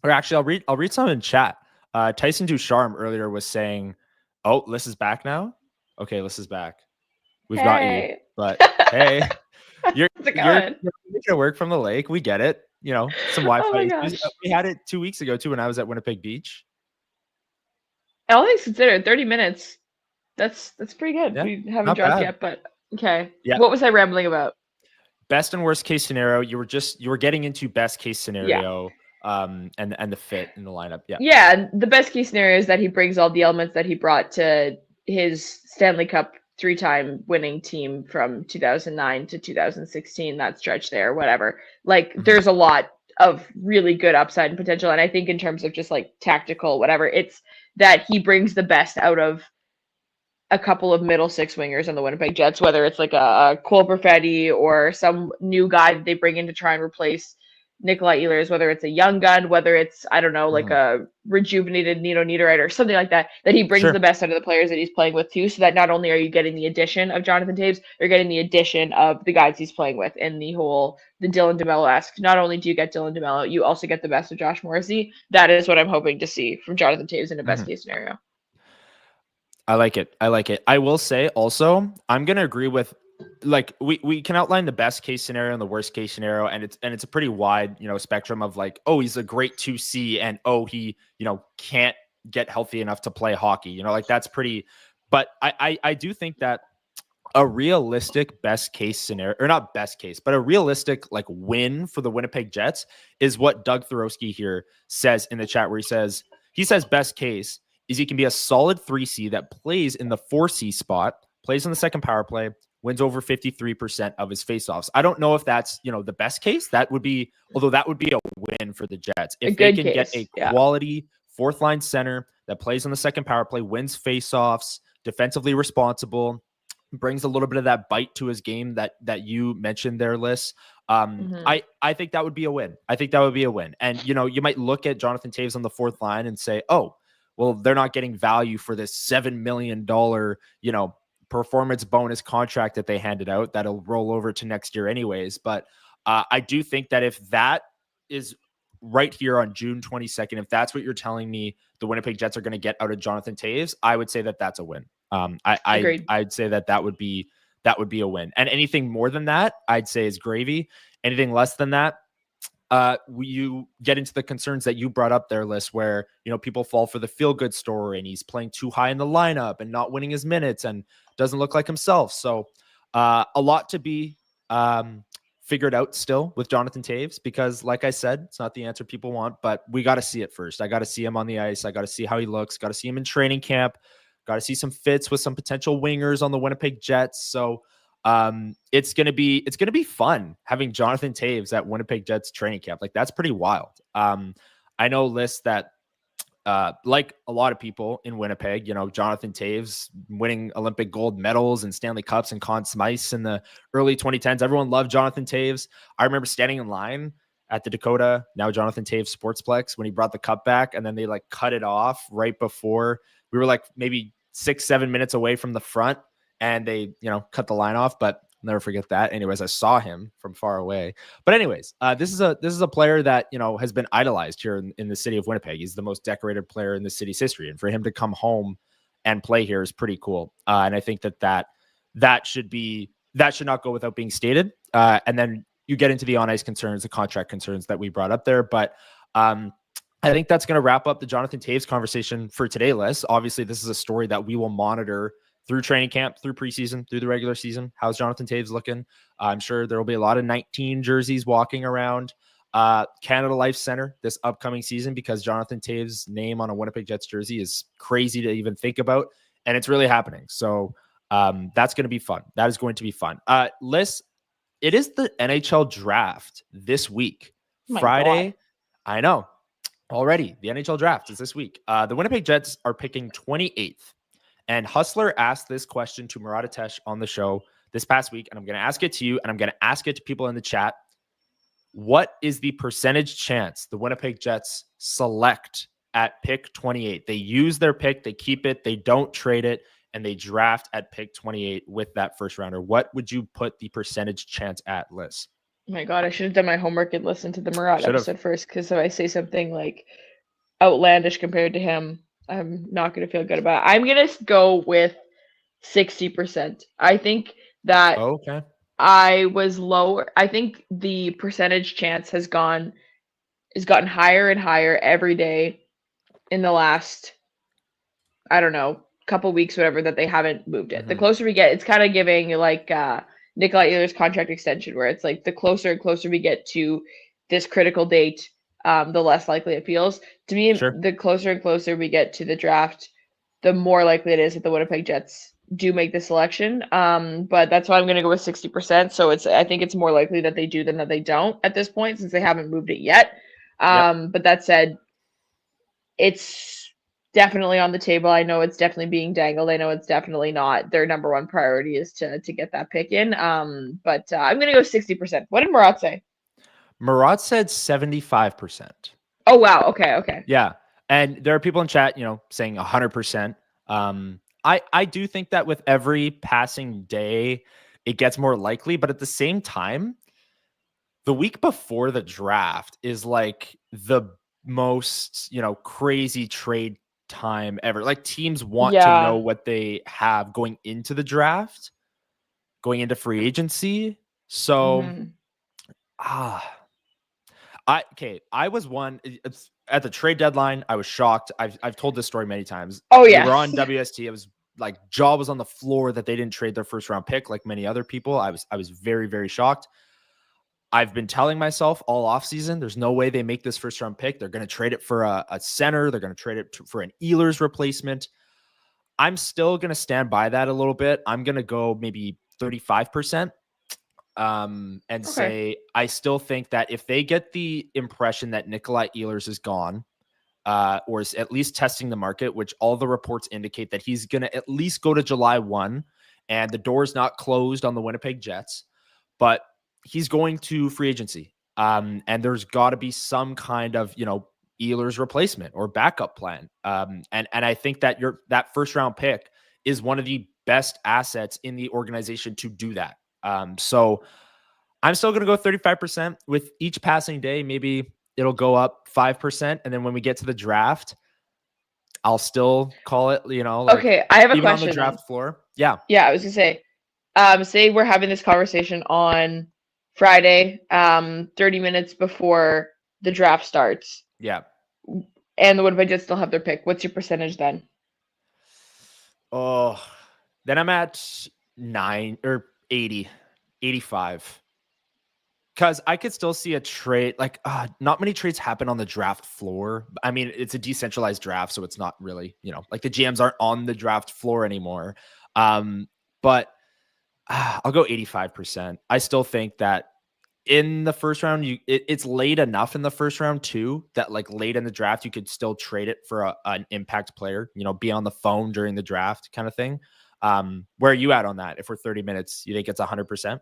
actually, I'll read some in chat. Tyson Ducharme earlier was saying, "Oh, Lyss is back now." Okay, Lyss is back. We've got you, but hey, you're making it work from the lake. We get it. Some Wi-Fi issues. We had it 2 weeks ago too when I was at Winnipeg Beach. All things considered, 30 minutes. That's pretty good. Yeah, we haven't dropped yet, but okay. Yeah. What was I rambling about? Best and worst case scenario. You were getting into best case scenario. And the fit in the lineup. Yeah. And the best case scenario is that he brings all the elements that he brought to his Stanley Cup 3-time winning team from 2009 to 2016, that stretch there, whatever. There's a lot of really good upside and potential. And I think in terms of just tactical, whatever, it's that he brings the best out of a couple of middle six wingers on the Winnipeg Jets, whether it's a Cole Perfetti or some new guy that they bring in to try and replace Nikolai Ehlers, whether it's a young gun, whether it's, I don't know, a rejuvenated Nino Niederreiter or something like that he brings the best out of the players that he's playing with too, so that not only are you getting the addition of Jonathan Toews, you're getting the addition of the guys he's playing with in the Dylan DeMello-esque. Not only do you get Dylan DeMello, you also get the best of Josh Morrissey. That is what I'm hoping to see from Jonathan Toews in a best case scenario. I like it. I like it. I will say also, I'm going to agree with, like, we can outline the best case scenario and the worst case scenario. And it's a pretty wide, spectrum of like, oh, he's a great 2C and oh, he, can't get healthy enough to play hockey, like that's pretty, but I do think that a realistic best case scenario, or not best case, but a realistic like win for the Winnipeg Jets is what Doug Thorowski here says in the chat, where he says best case is he can be a solid 3C that plays in the 4C spot, plays on the second power play, wins over 53% of his faceoffs. I don't know if that's, the best case. That would be, although that would be a win for the Jets. If they can get a quality fourth line center that plays on the second power play, wins faceoffs, defensively responsible, brings a little bit of that bite to his game that you mentioned there, Lyss. I think that would be a win. I think that would be a win. And, you might look at Jonathan Toews on the fourth line and say, oh, well, they're not getting value for this $7 million, performance bonus contract that they handed out that'll roll over to next year anyways. But I do think that if that is right here on June 22nd, if that's what you're telling me the Winnipeg Jets are going to get out of Jonathan Toews, I would say that that's a win. I'd say that would be a win. And anything more than that, I'd say is gravy. Anything less than that, you get into the concerns that you brought up there, Lyss, where, people fall for the feel-good story and he's playing too high in the lineup and not winning his minutes and doesn't look like himself. So a lot to be figured out still with Jonathan Toews, because like I said, it's not the answer people want, but we got to see it first. I got to see him on the ice. I got to see how he looks. Got to see him in training camp. Got to see some fits with some potential wingers on the Winnipeg Jets. So it's gonna be fun having Jonathan Toews at Winnipeg Jets training camp. Like that's pretty wild. I know, Lyss, that like a lot of people in Winnipeg, Jonathan Toews winning Olympic gold medals and Stanley Cups and Conn Smythe in the early 2010s. Everyone loved Jonathan Toews. I remember standing in line at the Dakota, now Jonathan Toews Sportsplex, when he brought the cup back, and then they like cut it off right before we were like maybe 6-7 minutes away from the front, and they, cut the line off, but I'll never forget that. Anyways, I saw him from far away. But anyways, this is a player that, has been idolized here in the city of Winnipeg. He's the most decorated player in the city's history. And for him to come home and play here is pretty cool. And I think that should not go without being stated. And then you get into the on-ice concerns, the contract concerns that we brought up there. But I think that's going to wrap up the Jonathan Toews conversation for today, Lyss. Obviously, this is a story that we will monitor through training camp, through preseason, through the regular season. How's Jonathan Toews looking? I'm sure there will be a lot of 19 jerseys walking around Canada Life Center this upcoming season, because Jonathan Toews' name on a Winnipeg Jets jersey is crazy to even think about, and it's really happening. So that's going to be fun. That is going to be fun. Lyss, it is the NHL draft this week. Friday. God. I know. Already, the NHL draft is this week. The Winnipeg Jets are picking 28th. And Hustler asked this question to Murat Atesh on the show this past week, and I'm going to ask it to you, and I'm going to ask it to people in the chat. What is the percentage chance the Winnipeg Jets select at pick 28? They use their pick, they keep it, they don't trade it, and they draft at pick 28 with that first rounder. What would you put the percentage chance at, Lyss? Oh my God, I should have done my homework and listened to the Murat episode first, because if I say something like outlandish compared to him, I'm not going to feel good about it. I'm going to go with 60%. I think that I was lower. I think the percentage chance has gotten higher and higher every day in the last, I don't know, couple weeks, whatever, that they haven't moved it. The closer we get, it's kind of giving like Nikolai Ehlers' contract extension, where it's like the closer and closer we get to this critical date, the less likely it feels. To me, the closer and closer we get to the draft, the more likely it is that the Winnipeg Jets do make the selection. But that's why I'm going to go with 60%. So I think it's more likely that they do than that they don't at this point, since they haven't moved it yet. But that said, it's definitely on the table. I know it's definitely being dangled. I know it's definitely not their number one priority is to get that pick in. But I'm going to go 60%. What did Murat say? Murat said 75%. Oh, wow. Okay. Yeah. And there are people in chat, saying 100%. I do think that with every passing day, it gets more likely. But at the same time, the week before the draft is like the most, crazy trade time ever. Like teams want to Yeah. know what they have going into the draft, going into free agency. So, Mhm. I was it's at the trade deadline. I was shocked. I've told this story many times. Oh, We were yes. on WST. I was like, jaw was on the floor that they didn't trade their first round pick like many other people. I was very, very shocked. I've been telling myself all offseason, there's no way they make this first round pick. They're going to trade it for a center. They're going to trade it for an Ehlers replacement. I'm still going to stand by that a little bit. I'm going to go maybe 35%. And say, I still think that if they get the impression that Nikolai Ehlers is gone, or is at least testing the market, which all the reports indicate that he's going to at least go to July 1, and the door's not closed on the Winnipeg Jets, but he's going to free agency. And there's got to be some kind of, Ehlers replacement or backup plan. And I think that that first round pick is one of the best assets in the organization to do that. So I'm still going to go 35% with each passing day. Maybe it'll go up 5%. And then when we get to the draft, I'll still call it, Okay, I have a even question on the draft then. floor. Yeah. Yeah, I was gonna say we're having this conversation on Friday, 30 minutes before the draft starts, Yeah. and the Winnipeg Jets still have their pick. What's your percentage then? Oh, then I'm at 9 or 80, 85. Because I could still see a trade. Like, not many trades happen on the draft floor. I mean, it's a decentralized draft, so it's not really, like the GMs aren't on the draft floor anymore. But I'll go 85%. I still think that in the first round, it's late enough in the first round too that like late in the draft you could still trade it for an impact player. Be on the phone during the draft kind of thing. Where are you at on that? If we're 30 minutes, you think it's 100%?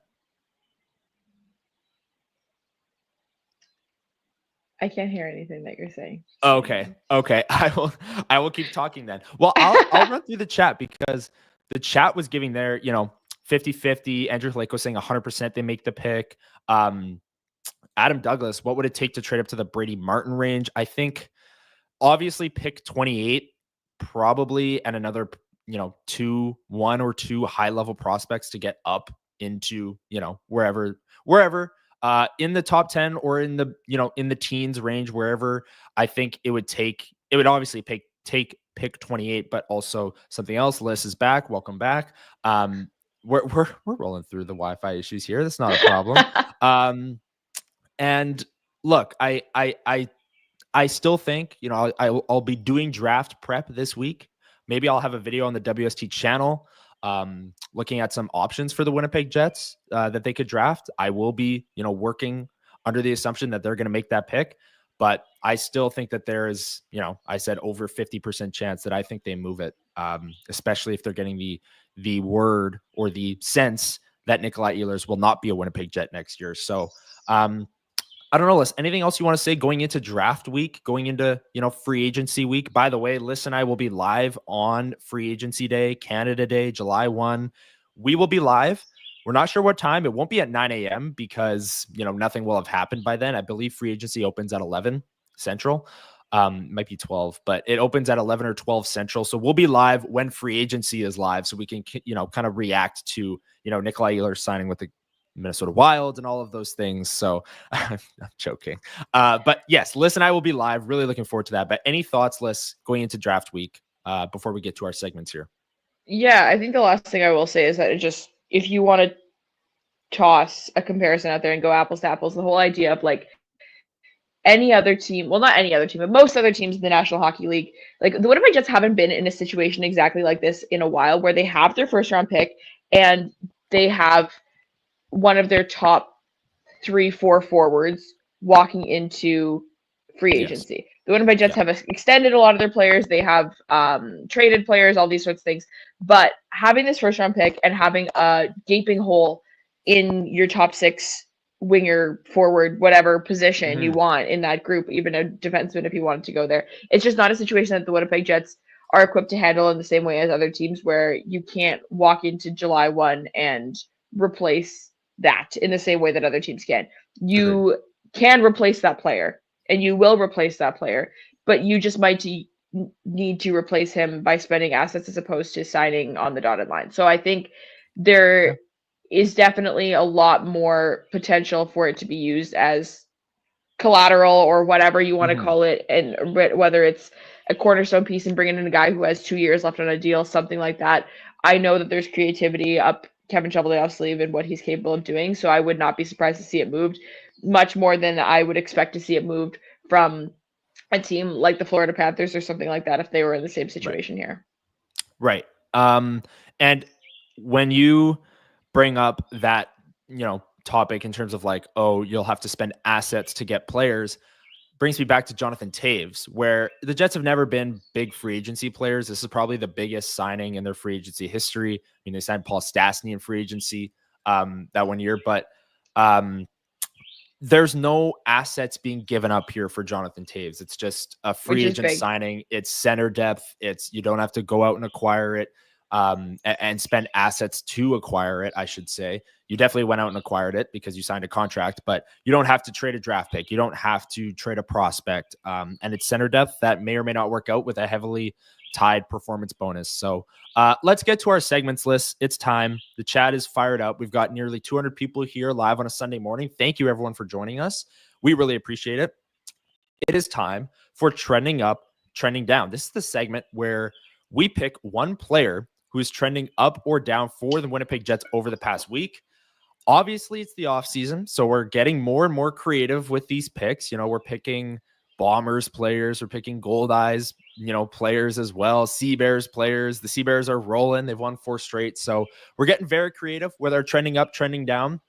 I can't hear anything that you're saying. Okay. I will keep talking then. Well, I'll run through the chat because the chat was giving their, 50-50. Andrew Lake was saying 100% they make the pick. Adam Douglas, what would it take to trade up to the Brady Martin range? I think obviously pick 28 probably, and another, 1 or 2 high level prospects to get up into, wherever in the top 10 or in the, in the teens range, wherever. I think it would obviously take pick 28, but also something else. Lyss is back. Welcome back. We're rolling through the Wi-Fi issues here. That's not a problem. And look, I still think, I'll be doing draft prep this week. Maybe I'll have a video on the WST channel, looking at some options for the Winnipeg Jets that they could draft. I will be, working under the assumption that they're going to make that pick, but I still think that there is, I said over 50% chance that I think they move it, especially if they're getting the word or the sense that Nikolai Ehlers will not be a Winnipeg Jet next year. So, I don't know, Lyss, anything else you want to say going into draft week, going into, free agency week? By the way, Lyss and I will be live on free agency day, Canada Day, July 1. We will be live. We're not sure what time. It won't be at 9 a.m. because, nothing will have happened by then. I believe free agency opens at 11 Central. Might be 12, but it opens at 11 or 12 Central. So we'll be live when free agency is live. So we can, kind of react to, Nikolai Ehlers signing with the Minnesota Wild and all of those things. So I'm joking. But yes, Lyss and I will be live. Really looking forward to that. But any thoughts, Lyss, going into draft week before we get to our segments here? Yeah, I think the last thing I will say is that if you want to toss a comparison out there and go apples to apples, the whole idea of like any other team, well, not any other team, but most other teams in the National Hockey League, like the Winnipeg Jets haven't been in a situation exactly like this in a while where they have their first round pick and they have one of their top 3-4 forwards walking into free agency. Yes. The Winnipeg Jets have extended a lot of their players. They have traded players, all these sorts of things. But having this first round pick and having a gaping hole in your top 6 winger, forward, whatever position you want in that group, even a defenseman if you wanted to go there, it's just not a situation that the Winnipeg Jets are equipped to handle in the same way as other teams, where you can't walk into July 1 and replace that in the same way that other teams can. You can replace that player and you will replace that player, but you just might need to replace him by spending assets as opposed to signing on the dotted line. So I think there is definitely a lot more potential for it to be used as collateral or whatever you want to call it, and whether it's a cornerstone piece and bringing in a guy who has 2 years left on a deal, something like that. I know that there's creativity up Kevin Cheveldayoff's sleeve and what he's capable of doing, so I would not be surprised to see it moved much more than I would expect to see it moved from a team like the Florida Panthers or something like that if they were in the same situation here. Right. And when you bring up that, topic in terms of like, oh, you'll have to spend assets to get players, brings me back to Jonathan Toews, where the Jets have never been big free agency players. This is probably the biggest signing in their free agency history. I mean, they signed Paul Stastny in free agency that one year, but there's no assets being given up here for Jonathan Toews. It's just a free agent signing. It's center depth. You don't have to go out and acquire it and spend assets to acquire it, I should say. You definitely went out and acquired it because you signed a contract, but you don't have to trade a draft pick. You don't have to trade a prospect. And it's center depth that may or may not work out with a heavily tied performance bonus. So let's get to our segments list. It's time. The chat is fired up. We've got nearly 200 people here live on a Sunday morning. Thank you, everyone, for joining us. We really appreciate it. It is time for Trending Up, Trending Down. This is the segment where we pick one player who is trending up or down for the Winnipeg Jets over the past week. Obviously, it's the offseason, so we're getting more and more creative with these picks. We're picking Bombers players, we're picking Gold Eyes, players as well, Sea Bears players. The Sea Bears are rolling. They've won 4 straight. So we're getting very creative with our trending up, trending down.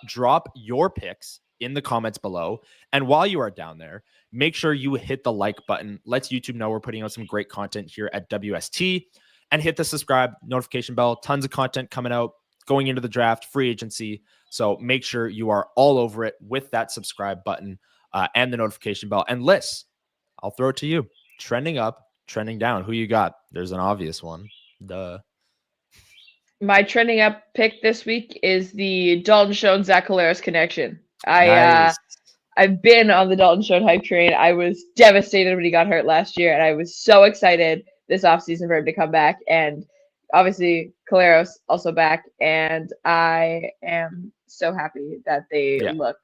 Drop your picks in the comments below. And while you are down there, make sure you hit the like button. Let's YouTube know we're putting out some great content here at WST. And hit the subscribe notification bell. Tons of content coming out going into the draft, free agency. So make sure you are all over it with that subscribe button and the notification bell. And Lyss, I'll throw it to you. Trending up, trending down. Who you got? There's an obvious one. Duh. My trending up pick this week is the Dalton Schoen Zach Collaros connection. Nice. I've been on the Dalton Schoen hype train. I was devastated when he got hurt last year, and I was so excited this offseason for him to come back. And obviously, Collaros also back, and I am so happy that they look.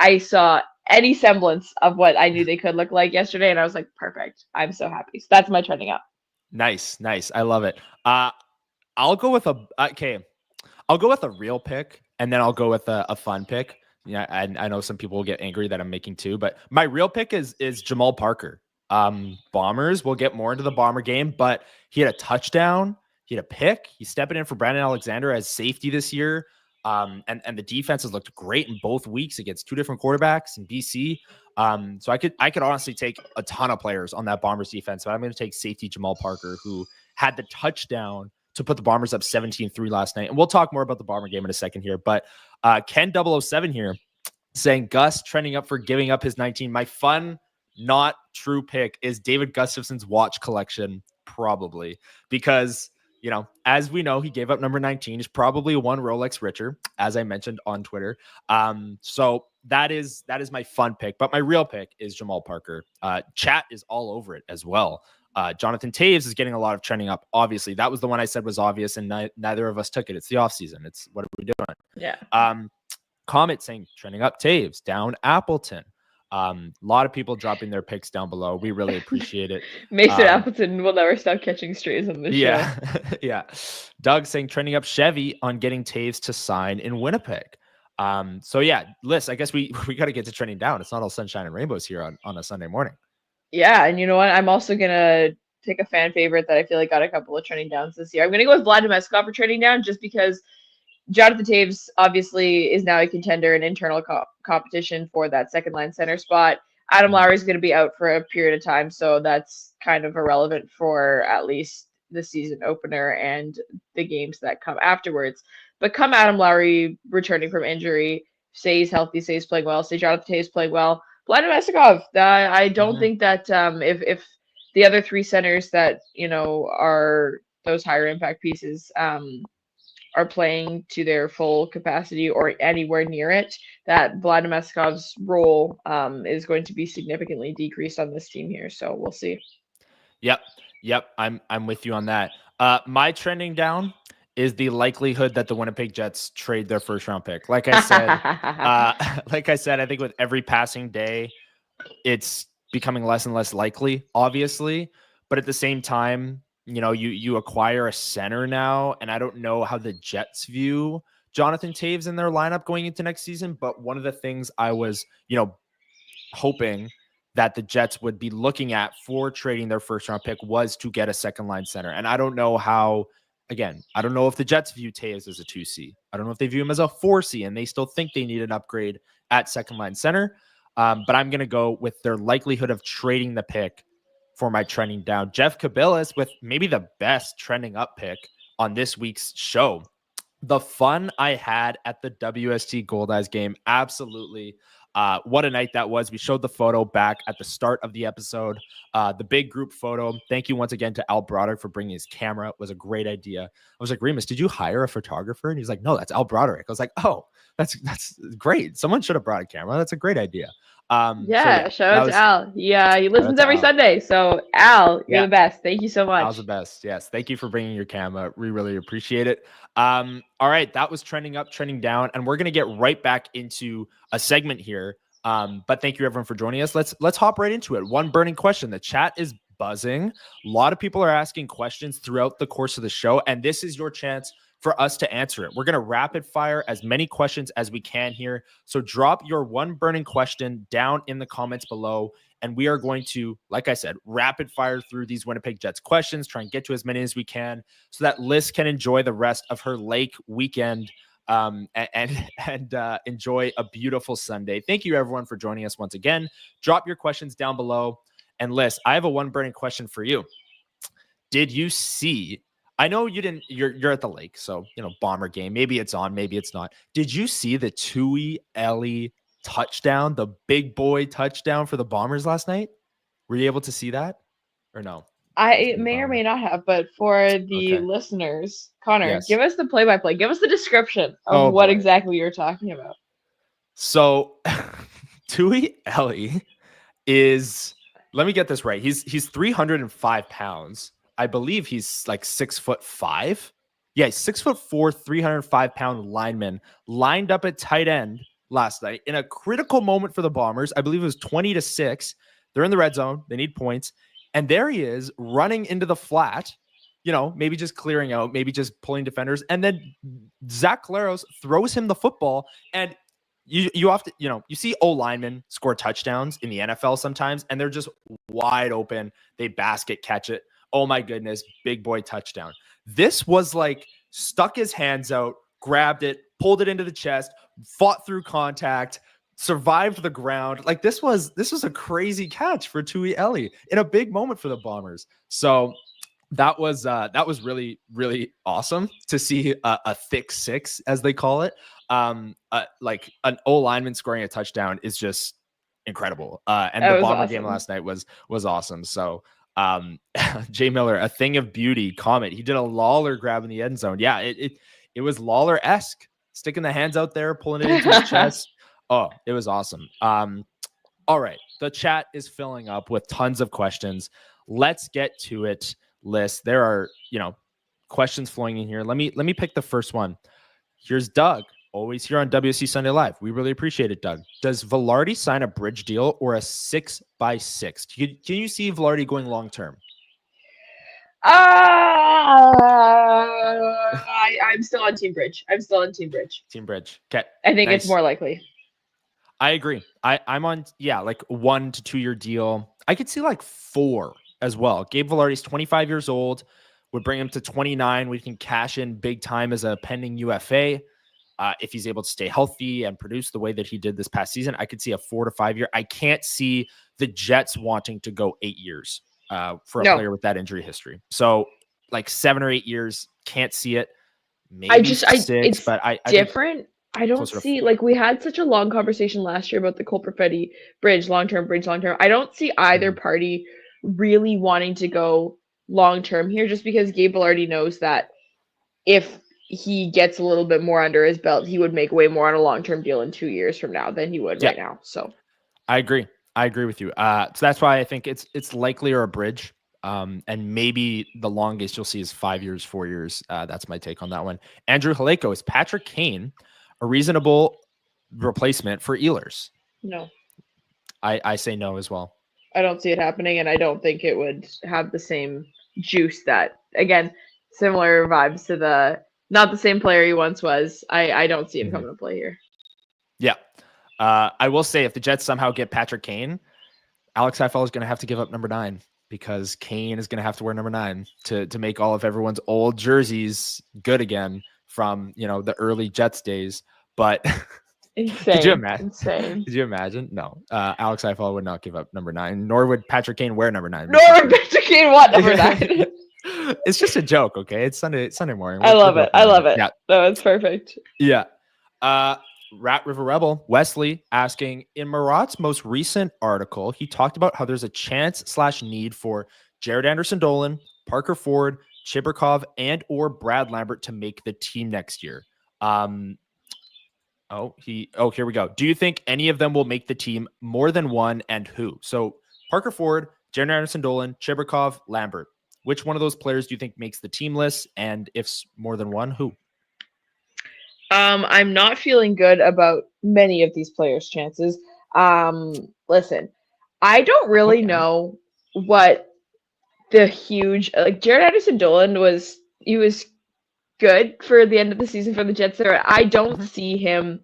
I saw any semblance of what I knew they could look like yesterday, and I was like, perfect. I'm so happy. So that's my trending up. Nice. I love it. I'll go with I'll go with a real pick, and then I'll go with a fun pick. Yeah, I know some people will get angry that I'm making two, but my real pick is Jamal Parker. Bombers, we'll get more into the Bomber game, but he had a touchdown, he had a pick, he's stepping in for Brandon Alexander as safety this year. And the defense has looked great in both weeks against 2 different quarterbacks in BC. So I could honestly take a ton of players on that Bombers defense, but I'm going to take safety Jamal Parker, who had the touchdown to put the Bombers up 17-3 last night. And we'll talk more about the Bomber game in a second here, but Ken 007 here saying Gus trending up for giving up his 19. My fun, not true pick is David Gustafson's watch collection, probably, because, as we know, he gave up number 19. He's probably one Rolex richer, as I mentioned on Twitter. So that is my fun pick, but my real pick is Jamal Parker. Chat is all over it as well. Jonathan Toews is getting a lot of trending up. Obviously, that was the one I said was obvious, and neither of us took it. It's the offseason. It's what are we doing? Yeah. Comment saying trending up Toews, down Appleton. A lot of people dropping their picks down below. We really appreciate it. Mason Appleton will never stop catching strays on the show. Yeah. Doug saying trending up Chevy on getting Toews to sign in Winnipeg. So yeah, Lyss, I guess we got to get to trending down. It's not all sunshine and rainbows here on a Sunday morning. Yeah, and you know what? I'm also gonna take a fan favorite that I feel like got a couple of trending downs this year. I'm gonna go with Vlad Domeskov for trending down, just because Jonathan Toews obviously is now a contender in internal competition for that second line center spot. Adam Lowry is going to be out for a period of time, so that's kind of irrelevant for at least the season opener and the games that come afterwards. But come Adam Lowry returning from injury, say he's healthy, say he's playing well, say Jonathan Toews playing well, Vlad Domeskov. I don't think that if the other 3 centers that are those higher impact pieces are playing to their full capacity or anywhere near it, that Vlad Domeskov's role is going to be significantly decreased on this team here. So we'll see. Yep. I'm with you on that. My trending down is the likelihood that the Winnipeg Jets trade their first round pick. Like I said, I think with every passing day, it's becoming less and less likely, obviously. But at the same time, you acquire a center now, and I don't know how the Jets view Jonathan Toews in their lineup going into next season. But one of the things I was, hoping that the Jets would be looking at for trading their first round pick was to get a second line center. And I don't know how, again, I don't know if the Jets view Toews as a 2C. I don't know if they view him as a 4C and they still think they need an upgrade at second line center. But I'm going to go with their likelihood of trading the pick for my trending down. Jeff Kabilis with maybe the best trending up pick on this week's show. The fun I had at the WST Gold Eyes game, absolutely. What a night that was. We showed the photo back at the start of the episode, the big group photo. Thank you once again to Al Broderick for bringing his camera. It was a great idea. I was like, Remus, did you hire a photographer? And he's like, no, that's Al Broderick. I was like, oh, that's great. Someone should have brought a camera. That's a great idea. Shout out to Al. Yeah, he listens every Sunday. So Al, you're the best. Thank you so much. Al's the best. Yes. Thank you for bringing your camera. We really appreciate it. All right. That was trending up, trending down, and we're going to get right back into a segment here. But thank you everyone for joining us. Let's hop right into it. One burning question. The chat is buzzing. A lot of people are asking questions throughout the course of the show, and this is your chance for us to answer it. We're going to rapid fire as many questions as we can here. So drop your one burning question down in the comments below, and we are going to, like I said, rapid fire through these Winnipeg Jets questions, try and get to as many as we can so that Lyss can enjoy the rest of her lake weekend and enjoy a beautiful Sunday. Thank you everyone for joining us once again. Drop your questions down below. And Lyss, I have a one burning question for you. Did you see, I know you didn't, you're at the lake, so, Bomber game, maybe it's on, maybe it's not. Did you see the Tui Ellie touchdown, the big boy touchdown for the Bombers last night? Were you able to see that or no? I may or may not have, but for the listeners, Connor, give us the play-by-play. Give us the description of what exactly you're talking about. So, Tui Ellie is, let me get this right. He's 305 pounds. I believe he's like 6'5". Yeah, he's 6'4", 305-pound lineman lined up at tight end last night in a critical moment for the Bombers. I believe it was 20-6. They're in the red zone. They need points. And there he is running into the flat, maybe just clearing out, maybe just pulling defenders. And then Zach Collaros throws him the football. And you often, you see O-linemen score touchdowns in the NFL sometimes, and they're just wide open. They basket catch it. Oh my goodness, big boy touchdown. This was like stuck his hands out, grabbed it, pulled it into the chest, fought through contact, survived the ground. Like this was a crazy catch for Tui Ellie in a big moment for the Bombers. So that was really, really awesome to see a thick six, as they call it. Like an O-lineman scoring a touchdown is just incredible. And the Bomber game last night was awesome. So Jay Miller, a thing of beauty comment. He did a Lawler grab in the end zone. Yeah, it was Lawler-esque, sticking the hands out there, pulling it into his chest. Oh, it was awesome. All right. The chat is filling up with tons of questions. Let's get to it, Lyss. There are, questions flowing in here. Let me pick the first one. Here's Doug, always here on WST Sunday Live. We really appreciate it, Doug. Does Velarde sign a bridge deal or a 6x6? Can you see Velarde going long term? I'm still on Team Bridge. Team Bridge. Okay. I think it's more likely. I agree. I'm on, like 1 to 2 year deal. I could see like 4 as well. Gabe Velarde's 25 years old. Would bring him to 29. We can cash in big time as a pending UFA. If he's able to stay healthy and produce the way that he did this past season, I could see a 4 to 5 year. I can't see the Jets wanting to go 8 years for a player with that injury history. So like 7 or 8 years, can't see it. Maybe 6, it's but I different. I don't see, like, we had such a long conversation last year about the Cole Perfetti bridge, long-term. I don't see either party really wanting to go long-term here, just because Gabe Velarde knows that if he gets a little bit more under his belt, he would make way more on a long-term deal in 2 years from now than he would right now. So I agree with you. So that's why I think it's likelier a bridge. And maybe the longest you'll see is 5 years, 4 years. That's my take on that one. Andrew Haleko, is Patrick Kane a reasonable replacement for Ehlers? No, I say no as well. I don't see it happening, and I don't think it would have the same juice that, again, similar vibes to not the same player he once was. I don't see him coming to play here. Yeah. I will say if the Jets somehow get Patrick Kane, Alex Iafallo is going to have to give up number 9 because Kane is going to have to wear number 9 to make all of everyone's old jerseys good again from, the early Jets days. But insane. Could you imagine? Insane. Could you imagine? No. Alex Iafallo would not give up number 9, nor would Patrick Kane wear number 9. Nor would Patrick Kane want number 9. It's just a joke, okay? It's Sunday morning. I love it. Yeah. No, it's perfect. Yeah. Rat River Rebel, Wesley, asking, in Marat's most recent article, he talked about how there's a chance/need for Jared Anderson-Dolan, Parker Ford, Chibrikov, and or Brad Lambert to make the team next year. Here we go. Do you think any of them will make the team? More than one, and who? So Parker Ford, Jared Anderson-Dolan, Chibrikov, Lambert. Which one of those players do you think makes the team list? And if more than one, who? I'm not feeling good about many of these players' chances. Listen, I don't really know what the huge, Jared Anderson-Dolan was good for the end of the season for the Jets there. I don't see him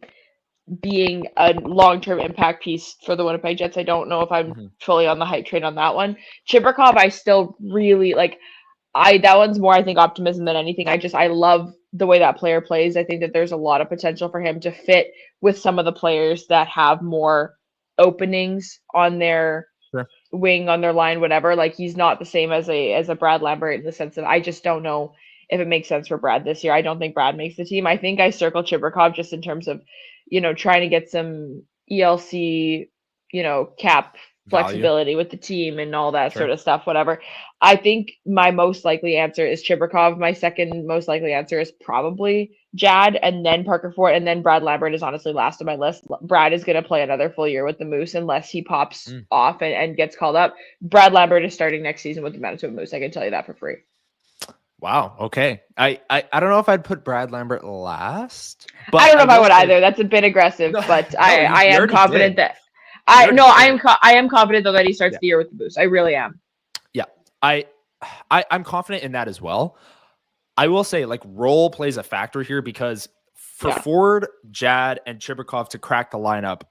being a long-term impact piece for the Winnipeg Jets. I don't know if I'm fully on the hype train on that one. Chibrikov, I still really that one's more, I think, optimism than anything. I love the way that player plays. I think that there's a lot of potential for him to fit with some of the players that have more openings on their wing, on their line, whatever. He's not the same as a Brad Lambert in the sense of, I just don't know if it makes sense for Brad this year. I don't think Brad makes the team. I think I circle Chibrikov just in terms of, trying to get some ELC, cap flexibility with the team and all that sort of stuff, whatever. I think my most likely answer is Chibrikov. My second most likely answer is probably Jad, and then Parker Ford, and then Brad Lambert is honestly last on my list. Brad is going to play another full year with the Moose unless he pops off and gets called up. Brad Lambert is starting next season with the Manitoba Moose. I can tell you that for free. Wow. Okay. I don't know if I'd put Brad Lambert last. But I don't know if I would either. That's a bit aggressive, but I am confident that I am confident though that he starts the year with the Moose. I really am. Yeah. I'm confident in that as well. I will say role plays a factor here because for Ford, Jad, and Chibrikov to crack the lineup,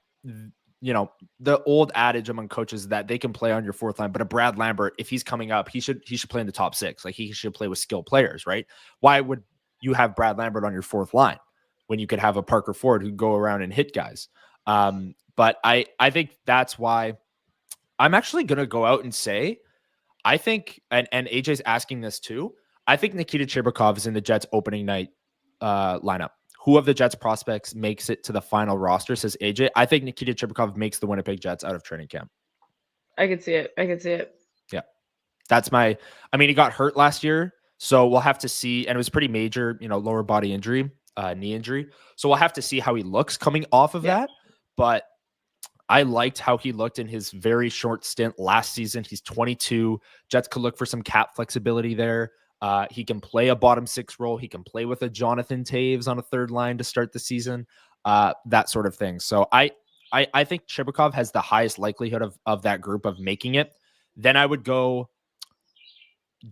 the old adage among coaches is that they can play on your fourth line, but a Brad Lambert, if he's coming up, he should play in the top 6. He should play with skilled players, right? Why would you have Brad Lambert on your fourth line when you could have a Parker Ford who go around and hit guys? But I think that's why I'm actually going to go out and say, I think, and AJ's asking this too, I think Nikita Chibrikov is in the Jets opening night lineup. Who of the Jets prospects makes it to the final roster, says AJ. I think Nikita Chibrikov makes the Winnipeg Jets out of training camp. I can see it. Yeah. That's he got hurt last year, so we'll have to see. And it was pretty major, lower body injury, knee injury. So we'll have to see how he looks coming off of that. But I liked how he looked in his very short stint last season. He's 22. Jets could look for some cap flexibility there. He can play a bottom 6 role. He can play with a Jonathan Toews on a third line to start the season, that sort of thing. So I think Chibrikov has the highest likelihood of that group of making it. Then I would go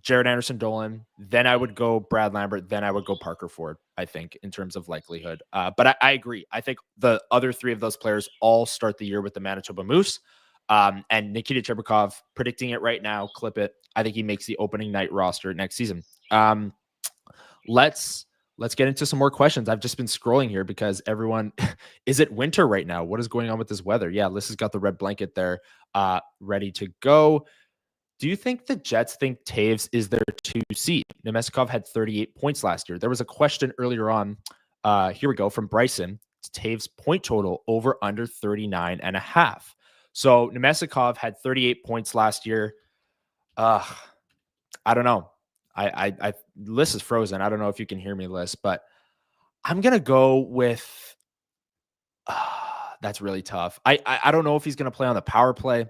Jared Anderson-Dolan. Then I would go Brad Lambert. Then I would go Parker Ford, I think, in terms of likelihood. But I agree. I think the other 3 of those players all start the year with the Manitoba Moose. And Nikita Chibrikov, predicting it right now, clip it. I think he makes the opening night roster next season. Let's get into some more questions. I've just been scrolling here because everyone, is it winter right now? What is going on with this weather? Yeah, Liz has got the red blanket there, ready to go. Do you think the Jets think Toews is their 2 seed? Nemestikov had 38 points last year. There was a question earlier on. Here we go from Bryson. Toews point total over under 39.5. So Nemestikov had 38 points last year. I don't know. Liz is frozen. I don't know if you can hear me, Liz, but I'm going to go with, that's really tough. I don't know if he's going to play on the power play.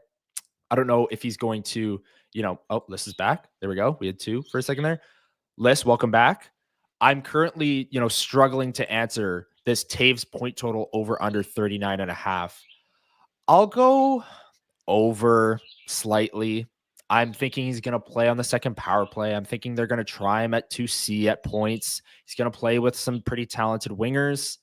I don't know if he's going to, Lyss is back. There we go. We had 2 for a second there. Lyss, welcome back. I'm currently, struggling to answer this Toews point total over under 39.5. I'll go over slightly. I'm thinking he's going to play on the second power play. I'm thinking they're going to try him at 2C at points. He's going to play with some pretty talented wingers.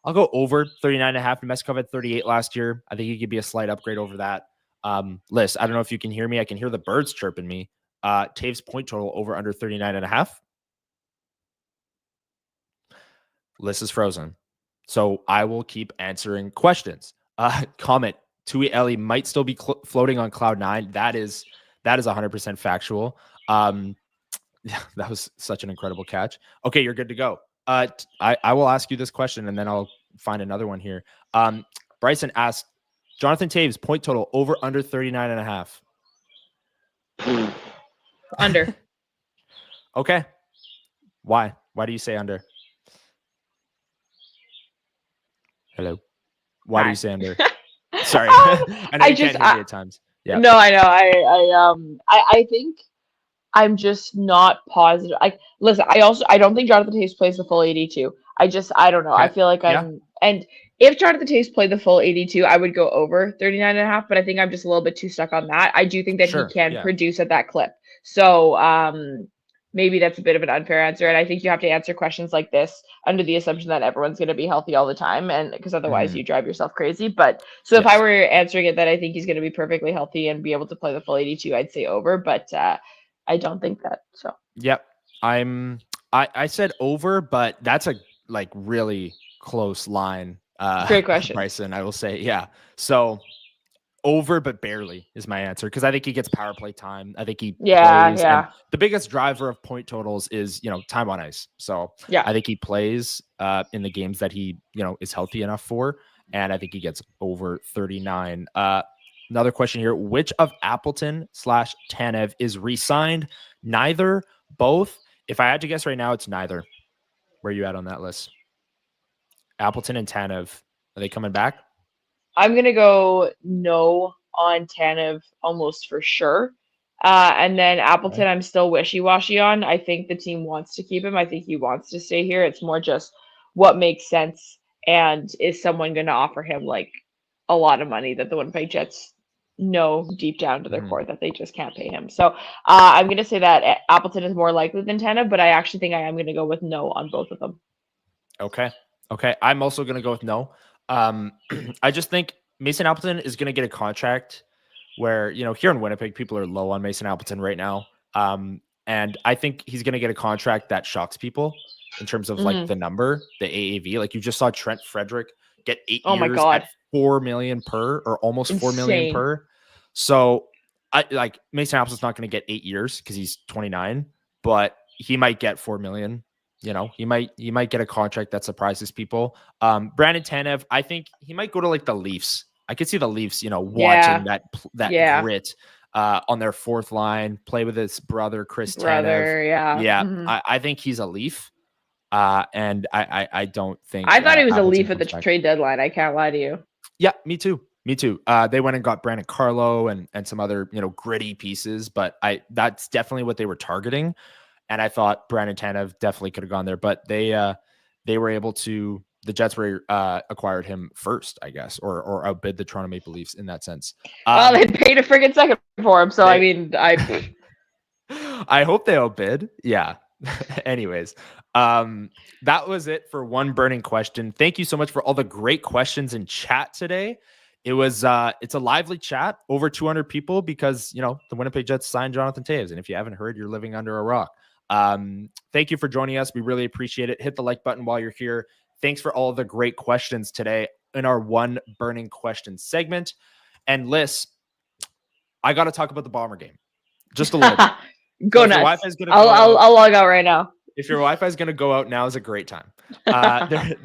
I'll go over 39.5. Nemeskov had 38 last year. I think he could be a slight upgrade over that. Lyss, I don't know if you can hear me. I can hear the birds chirping me. Toews point total over under 39.5. Lyss is frozen. So I will keep answering questions. Comment. Tui Ellie might still be floating on cloud 9. That is 100% factual. That was such an incredible catch. Okay, you're good to go. I will ask you this question and then I'll find another one here. Bryson asked, Jonathan Toews point total over under 39.5. Under. Okay. Why? Why do you say under? Hello. Why do you say under? Sorry. I know you can't hear me at times. Yeah. No, I know. I think I'm just not positive. Listen, I don't think Jonathan Toews plays the full 82. I don't know. Okay. I feel like and if Jonathan Toews played the full 82, I would go over 39.5, but I think I'm just a little bit too stuck on that. I do think that he can produce at that clip. So maybe that's a bit of an unfair answer. And I think you have to answer questions like this under the assumption that everyone's going to be healthy all the time. And because otherwise you drive yourself crazy. But so if I were answering it that I think he's going to be perfectly healthy and be able to play the full 82, I'd say over, but I don't think that. So, yep. I said over, but that's a really close line. Great question, Bryson, I will say. Yeah. So over, but barely is my answer. Cause I think he gets power play time. I think he plays. And the biggest driver of point totals is, time on ice. So I think he plays in the games that he, is healthy enough for. And I think he gets over 39. Another question here. Which of Appleton/Tanev is re-signed? Neither, both. If I had to guess right now, it's neither. Where are you at on that list? Appleton and Tanev, are they coming back? I'm going to go no on Tanev almost for sure. And then Appleton, I'm still wishy-washy on. I think the team wants to keep him. I think he wants to stay here. It's more just what makes sense. And is someone going to offer him a lot of money that the Winnipeg Jets know deep down to their core that they just can't pay him. So I'm going to say that Appleton is more likely than Tanev, but I actually think I am going to go with no on both of them. Okay. I'm also going to go with no. I just think Mason Appleton is going to get a contract where, here in Winnipeg, people are low on Mason Appleton right now. And I think he's going to get a contract that shocks people in terms of the number, the AAV. You just saw Trent Frederick get 8 years at $4 million per, or almost $4 million per. So Mason Appleton's not going to get 8 years because he's 29, but he might get $4 million. He might get a contract that surprises people. Brandon Tanev, I think he might go to the Leafs. I could see the Leafs, watching that grit on their fourth line, play with his brother Chris Tanev. Yeah. I think he's a Leaf. And I don't think I thought he was Appleton a Leaf at the trade deadline. I can't lie to you. Yeah, me too. They went and got Brandon Carlo and some other gritty pieces, but that's definitely what they were targeting. And I thought Brandon Tanev definitely could have gone there, but they were able to. The Jets acquired him first, I guess, or outbid the Toronto Maple Leafs in that sense. Well, they paid a friggin' second for him, so I hope they outbid. Yeah. Anyways, that was it for one burning question. Thank you so much for all the great questions in chat today. It was it's a lively chat, over 200 people because the Winnipeg Jets signed Jonathan Toews, and if you haven't heard, you're living under a rock. Thank you for joining us. We really appreciate it. Hit the like button while you're here. Thanks for all the great questions today in our one burning question segment. And Lyss, I got to talk about the Bomber game just a little bit. Go nuts. I'll log out right now. If your Wi-Fi is going to go out, now is a great time.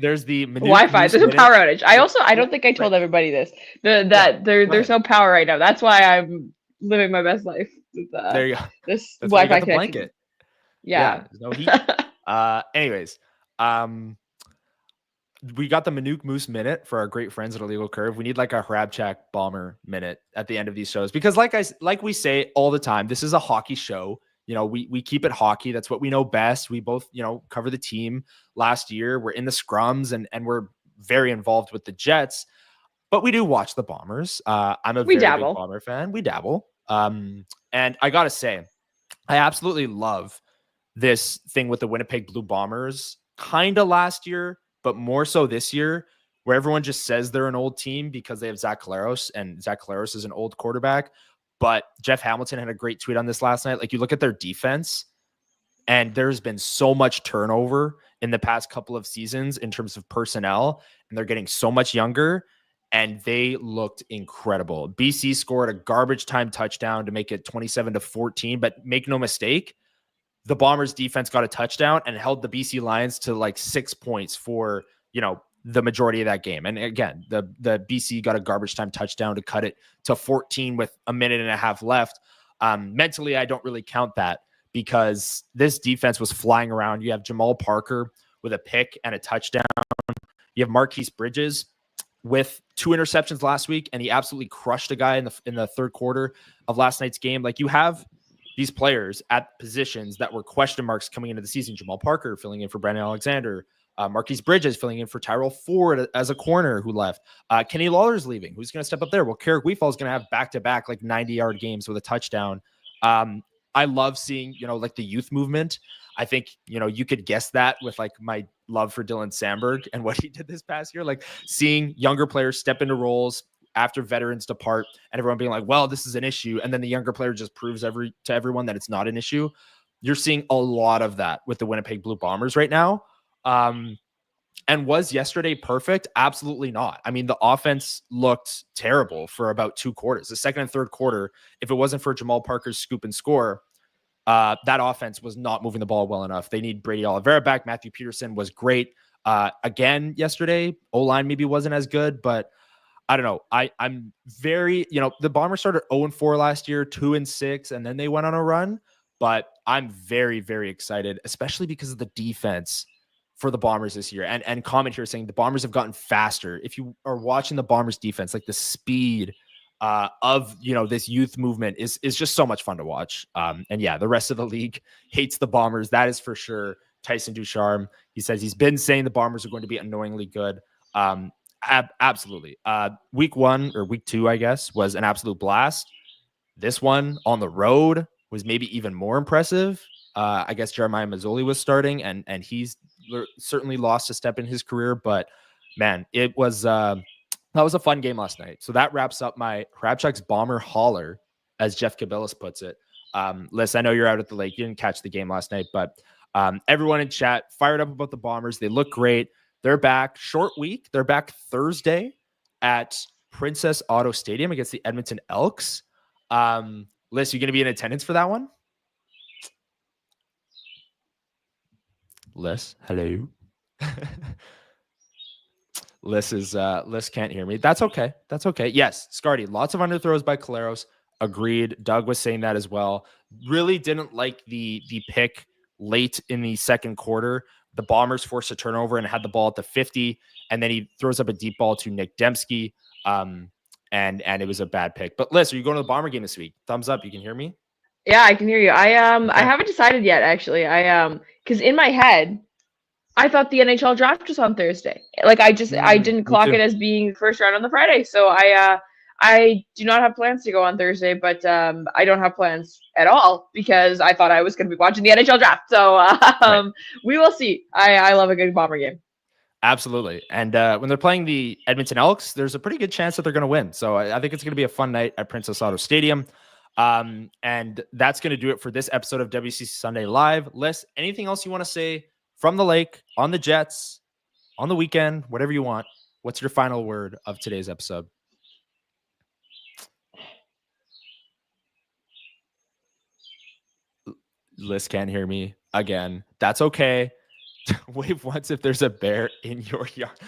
There's the Wi-Fi. There's a power outage. I don't think I told everybody this. There's no power right now. That's why I'm living my best life. There you go. This That's Wi-Fi connection. Blanket. Yeah. There's no heat. Anyways, we got the Manuk Moose minute for our great friends at Illegal Curve. We need like a Hrabchak bomber minute at the end of these shows, because like we say all the time, this is a hockey show. You know, we keep it hockey. That's what we know best. We both, you know, cover the team last year. We're in the scrums and we're very involved with the Jets, but we do watch the Bombers. I'm a very big Bomber fan. We dabble. And I got to say, I absolutely love this thing with the Winnipeg Blue Bombers kind of last year, but more so this year, where everyone just says they're an old team because they have Zach Collaros, and Zach Collaros is an old quarterback. But Jeff Hamilton had a great tweet on this last night. Like, you look at their defense, and there's been so much turnover in the past couple of seasons in terms of personnel, and they're getting so much younger, and they looked incredible. BC scored a garbage time touchdown to make it 27-14, but make no mistake, the Bombers defense got a touchdown and held the BC Lions to like 6 points for, you know, the majority of that game. And again, the BC got a garbage time touchdown to cut it to 14 with a minute and a half left. Mentally, I don't really count that because this defense was flying around. You have Jamal Parker with a pick and a touchdown. You have Marquise Bridges with 2 interceptions last week, and he absolutely crushed a guy in the third quarter of last night's game. Like, you have these players at positions that were question marks coming into the season. Jamal Parker filling in for Brandon Alexander, Marquise Bridges filling in for Tyrell Ford as a corner who left. Kenny Lawler's leaving. Who's going to step up there? Well, Carrick Weefall is going to have back-to-back like 90-yard games with a touchdown. I love seeing, you know, like the youth movement. I think, you know, you could guess that with like my love for Dylan Sandberg and what he did this past year, like seeing younger players step into roles after veterans depart and everyone being like, well, this is an issue. And then the younger player just proves to everyone that it's not an issue. You're seeing a lot of that with the Winnipeg Blue Bombers right now. And was yesterday perfect? Absolutely not. I mean, the offense looked terrible for about 2 quarters. The second and third quarter, if it wasn't for Jamal Parker's scoop and score, that offense was not moving the ball well enough. They need Brady Oliveira back. Matthew Peterson was great. Again, yesterday, O-line maybe wasn't as good, but I don't know. I'm very, you know, the Bombers started 0-4 last year, 2-6, and then they went on a run. But I'm very, very excited, especially because of the defense for the Bombers this year. And comment here saying the Bombers have gotten faster. If you are watching the Bombers defense, like the speed of, you know, this youth movement is just so much fun to watch. And yeah, the rest of the league hates the Bombers. That is for sure. Tyson Ducharme, he says he's been saying the Bombers are going to be annoyingly good. Absolutely. Week 1 or week 2, I guess, was an absolute blast. This one on the road was maybe even more impressive. I guess Jeremiah Mazzoli was starting, and he's certainly lost a step in his career. But man, it was that was a fun game last night. So that wraps up my Hrabchak's Bomber Holler, as Jeff Cabillas puts it. Liz, I know you're out at the lake. You didn't catch the game last night, but everyone in chat fired up about the Bombers. They look great. They're back. Short week. They're back Thursday at Princess Auto Stadium against the Edmonton Elks. Liz, you going to be in attendance for that one? Liz, hello. Liz can't hear me. That's okay. That's okay. Yes, Scardy, lots of underthrows by Collaros. Agreed. Doug was saying that as well. Really didn't like the pick late in the second quarter. The Bombers forced a turnover and had the ball at the 50, and then he throws up a deep ball to Nick Dembski, and it was a bad pick. But Liz, are you going to the Bomber game this week? Thumbs up. You can hear me? Yeah, I can hear you. I haven't decided yet, actually. Because in my head, I thought the NHL draft was on Thursday. Like, I didn't clock it as being the first round on the Friday. So I do not have plans to go on Thursday, but I don't have plans at all because I thought I was going to be watching the NHL draft. So right. We will see. I love a good Bomber game. Absolutely. And when they're playing the Edmonton Elks, there's a pretty good chance that they're going to win. So I think it's going to be a fun night at Princess Auto Stadium. And that's going to do it for this episode of WST Sunday Live. Liz, anything else you want to say from the lake, on the Jets, on the weekend, whatever you want? What's your final word of today's episode? Liz can't hear me again. That's okay. Wave once if there's a bear in your yard.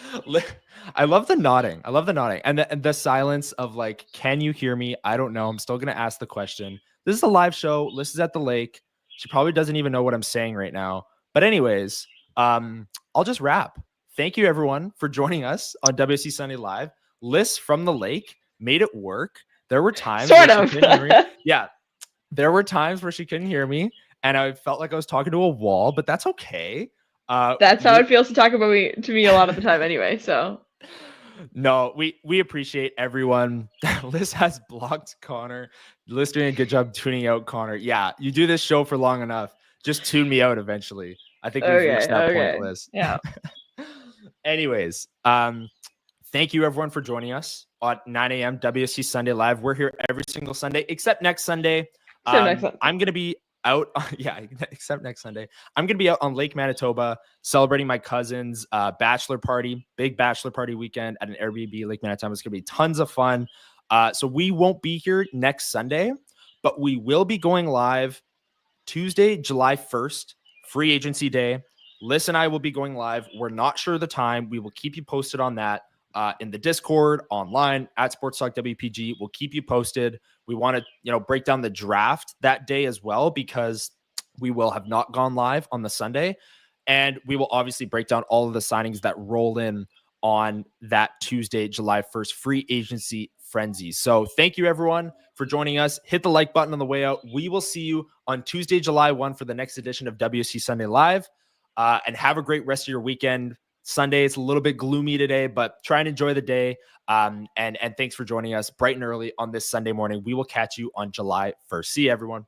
I love the nodding. And the silence of like, can you hear me? I don't know. I'm still going to ask the question. This is a live show. Liz is at the lake. She probably doesn't even know what I'm saying right now. But anyways, I'll just wrap. thank you everyone for joining us on WST Sunday Live. Lyss from the lake made it work. There were times Sort where of. she couldn't hear me. Yeah, there were times where she couldn't hear me, and I felt like I was talking to a wall, but that's okay. That's how it feels to talk about to me a lot of the time anyway. So no, we appreciate everyone. Lyss has blocked Connor. Lyss doing a good job tuning out Connor. Yeah, you do this show for long enough. Just tune me out eventually. I think we've reached that point, Lyss. Yeah. Anyways, thank you everyone for joining us at 9 a.m. WST Sunday Live. We're here every single Sunday, except next Sunday. I'm going to be out. Except next Sunday. I'm going to be out on Lake Manitoba celebrating my cousin's bachelor party, big bachelor party weekend at an Airbnb Lake Manitoba. It's going to be tons of fun. So we won't be here next Sunday, but we will be going live Tuesday, July 1st, free agency day. Lyss and I will be going live. We're not sure the time. We will keep you posted on that in the Discord, online, at Sports Talk WPG. We'll keep you posted. We want to, break down the draft that day as well, because we will have not gone live on the Sunday. And we will obviously break down all of the signings that roll in on that Tuesday, July 1st, free agency frenzy. So thank you everyone for joining us. Hit the like button on the way out. We will see you on Tuesday, July 1 for the next edition of WST Sunday Live. And have a great rest of your weekend. Sunday, it's a little bit gloomy today, but try and enjoy the day. And thanks for joining us bright and early on this Sunday morning. We will catch you on July 1st. See you, everyone.